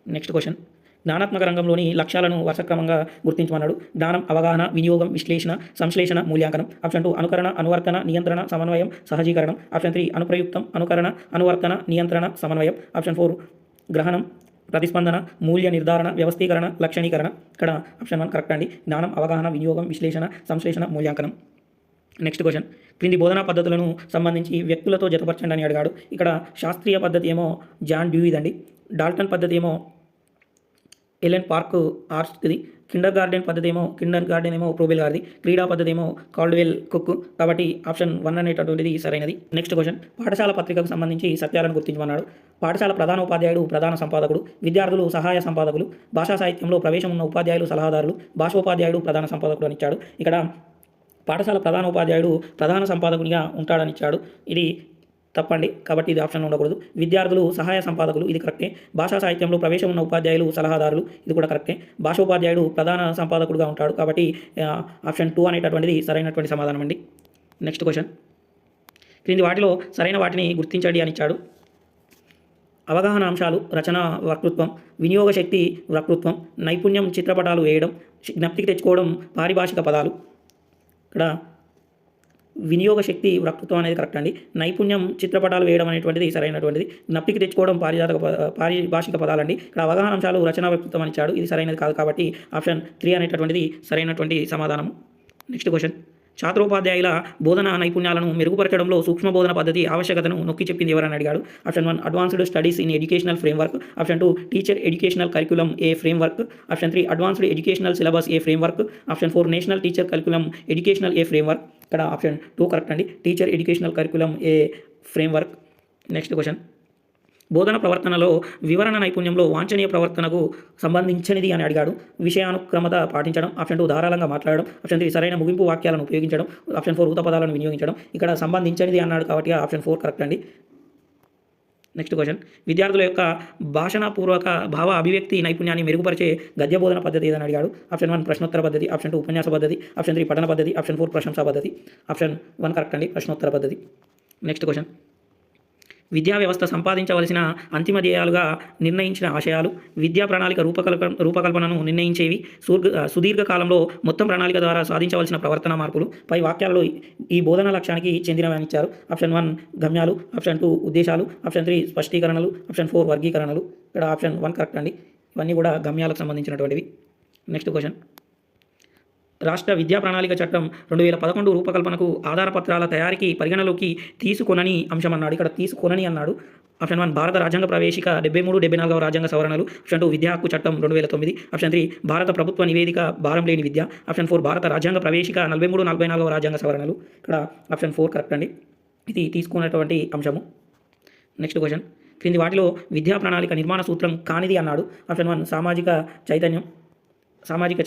నెక్స్ట్ క్వశ్చన్, జ్ఞానాత్మక రంగంలోని లక్ష్యాలను వరుసక్రమంగా గుర్తించమన్నాడు. జ్ఞానం, అవగాహన, వినియోగం, విశ్లేషణ, సంశ్లేషణ, మూల్యాంకనం. ఆప్షన్ 2 అనుకరణ, అనువర్తన, నియంత్రణ, సమన్వయం, సహజీకరణం. ఆప్షన్ 3 అనుప్రయుక్తం, అనుకరణ, అనువర్తన, నియంత్రణ, సమన్వయం. ఆప్షన్ 4 గ్రహణం, ప్రతిస్పందన, మూల్య నిర్ధారణ, వ్యవస్థీకరణ, లక్షణీకరణ. ఇక్కడ ఆప్షన్ 1 కరెక్ట్ అండి. జ్ఞానం, అవగాహన, వినియోగం, విశ్లేషణ, సంశ్లేషణ, మూల్యాంకనం. నెక్స్ట్ క్వశ్చన్, క్రింది బోధనా పద్ధతులను సంబంధించి వ్యక్తులతో జతపరచండి అని అడిగాడు. ఇక్కడ శాస్త్రీయ పద్ధతి ఏమో జాన్ డ్యూయిది అండి. డాల్టన్ పద్ధతి ఏమో ఎలెన్ పార్క్ ఆర్ట్స్ది. కిండర్ గార్డెన్ ఏమో ప్రోబెల్ గారిది. క్రీడా పద్ధతి ఏమో కాల్డ్వెల్ కుక్. కాబట్టి ఆప్షన్ 1 అనేటటువంటిది సరైనది. నెక్స్ట్ క్వశ్చన్, పాఠశాల పత్రికకు సంబంధించి సత్యాలను గుర్తించమన్నాడు. పాఠశాల ప్రధానోపాధ్యాయుడు ప్రధాన సంపాదకుడు, విద్యార్థులు సహాయ సంపాదకులు, భాషా సాహిత్యంలో ప్రవేశం ఉన్న ఉపాధ్యాయులు సలహాదారులు, భాషోపాధ్యాయుడు ప్రధాన సంపాదకుడు అని ఇచ్చాడు. ఇక్కడ పాఠశాల ప్రధానోపాధ్యాయుడు ప్రధాన సంపాదకునిగా ఉంటాడని ఇచ్చాడు. ఇది తప్పండి. కాబట్టి ఇది ఆప్షన్లో ఉండకూడదు. విద్యార్థులు సహాయ సంపాదకులు, ఇది కరెక్టే. భాషా సాహిత్యంలో ప్రవేశం ఉన్న ఉపాధ్యాయులు సలహాదారులు, ఇది కూడా కరెక్టే. భాషోపాధ్యాయుడు ప్రధాన సంపాదకుడుగా ఉంటాడు. కాబట్టి ఆప్షన్ 2 అనేటటువంటిది సరైనటువంటి సమాధానం అండి. నెక్స్ట్ క్వశ్చన్, క్రింది వాటిలో సరైన వాటిని గుర్తించండి అని ఇచ్చాడు. అవగాహన అంశాలు, రచన వక్తృత్వం, వినియోగ శక్తి వక్తృత్వం, నైపుణ్యం చిత్రపటాలు వేయడం, జ్ఞప్తికి తెచ్చుకోవడం పారిభాషిక పదాలు. ఇక్కడ వినియోగ శక్తి వక్తృత్వం అనేది కరెక్ట్ అండి. నైపుణ్యం చిత్రపటాలు వేయడం అనేటువంటిది సరైనటువంటిది. జ్ఞప్తికి తెచ్చుకోవడం పారిభాషిక పదాలండి. ఇక్కడ అవగాహన అంశాలు, రచనా వక్తృత్వం అని ఇచ్చాడు. ఇది సరైనది కాదు. కాబట్టి ఆప్షన్ 3 అనేటటువంటిది సరైనటువంటి సమాధానం. నెక్స్ట్ క్వశ్చన్, ఛాత్రోపాధ్యాయుల బోధనా నైపుణ్యాలను మెరుగుపరచడంలో సూక్ష్మ బోధన పద్ధతి ఆవశ్యకతను నొక్కి చెప్పింది ఎవరని అడిగాడు. Option 1 advanced studies in educational framework. Option 2 teacher educational curriculum A framework. Option 3 advanced educational syllabus A framework. Option 4 national teacher curriculum educational A framework. ఇక్కడ ఆప్షన్ 2 కరెక్ట్ అండి. టీచర్ ఎడ్యుకేషనల్ కరికులం ఏ ఫ్రేమ్వర్క్. నెక్స్ట్ క్వశ్చన్, బోధన ప్రవర్తనలో వివరణ నైపుణ్యంలో వాంఛనీయ ప్రవర్తనకు సంబంధించినది అని అడిగాడు. విషయానుక్రమత పాటించడం. ఆప్షన్ 2 ధారాళంగా మాట్లాడడం. ఆప్షన్ 3 సరైన ముగింపు వాక్యాలను ఉపయోగించడం. ఆప్షన్ 4 ఊత పదాలను వినియోగించడం. ఇక్కడ సంబంధించినది అన్నాడు కాబట్టి ఆప్షన్ 4 కరెక్ట్ అండి. నెక్స్ట్ క్వశ్చన్, విద్యార్థుల యొక్క భాషణపూర్వక భావ అభివ్యక్తి నైపుణ్యాన్ని మెరుగుపరిచే గద్య బోధన పద్ధతి ఏదని అడిగాడు. ఆప్షన్ 1 ప్రశ్నోత్తర పద్ధతి. ఆప్షన్ 2 ఉపన్యాస పద్ధతి. ఆప్షన్ 3 పఠన పద్ధతి. ఆప్షన్ 4 ప్రశంసా పద్ధతి. ఆప్షన్ 1 కరెక్ట్ అండి, ప్రశ్నోత్తర పద్ధతి. నెక్స్ట్ క్వశ్చన్, విద్యా వ్యవస్థ సంపాదించవలసిన అంతిమ ధ్యేయాలుగా నిర్ణయించిన ఆశయాలు, విద్యా ప్రణాళిక రూపకల్పనను నిర్ణయించేవి, సుదీర్ఘకాలంలో మొత్తం ప్రణాళిక ద్వారా సాధించవలసిన ప్రవర్తన మార్పులు. పై వాక్యాలలో ఈ బోధన లక్ష్యానికి చెందినవని ఇచ్చారు. ఆప్షన్ 1 గమ్యాలు. ఆప్షన్ 2 ఉద్దేశాలు. ఆప్షన్ 3 స్పష్టీకరణలు. ఆప్షన్ 4 వర్గీకరణలు. ఇక్కడ ఆప్షన్ 1 కరెక్ట్ అండి. ఇవన్నీ కూడా గమ్యాలకు సంబంధించినటువంటివి. నెక్స్ట్ క్వశ్చన్, రాష్ట్ర విద్యా ప్రణాళిక చట్టం 2011 రూపకల్పనకు ఆధారపత్రాల తయారీకి పరిగణలోకి తీసుకొనని అంశం అన్నాడు. ఇక్కడ తీసుకొనని అన్నాడు. ఆప్షన్ 1 భారత రాజ్యాంగ ప్రవేశిక 73, 74వ రాజ్యాంగ సవరణలు. ఆప్షన్ 2 విద్యా హక్కు చట్టం 2009. ఆప్షన్ 3 భారత ప్రభుత్వ నివేదిక భారం లేని విద్య. ఆప్షన్ 4 భారత రాజ్యాంగ ప్రవేశిక 43, 44వ రాజ్యాంగ సవరణలు. ఇక్కడ ఆప్షన్ 4 కరెక్ట్ అండి. ఇది తీసుకున్నటువంటి అంశము. నెక్స్ట్ క్వశ్చన్, క్రింది వాటిలో విద్యా ప్రణాళిక నిర్మాణ సూత్రం కానిది అన్నాడు. ఆప్షన్ 1 సామాజిక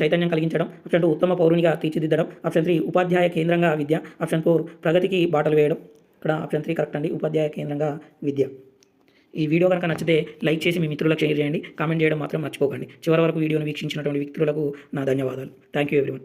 చైతన్యం కలిగించడం. ఆప్షన్ 2 ఉత్తమ పౌరునిగా తీర్చిదిద్దడం. ఆప్షన్ 3 ఉపాధ్యాయ కేంద్రంగా విద్య. ఆప్షన్ 4 ప్రగతికి బాటలు వేయడం. ఇక్కడ ఆప్షన్ 3 కరెక్ట్ అండి, ఉపాధ్యాయ కేంద్రంగా విద్య. ఈ వీడియో కనుక నచ్చితే లైక్ చేసి మీ మిత్రులకు షేర్ చేయండి. కామెంట్ చేయడం మాత్రం మర్చిపోకండి. చివరి వరకు వీడియోను వీక్షించినటువంటి మిత్రులకు నా ధన్యవాదాలు. Thank you everyone.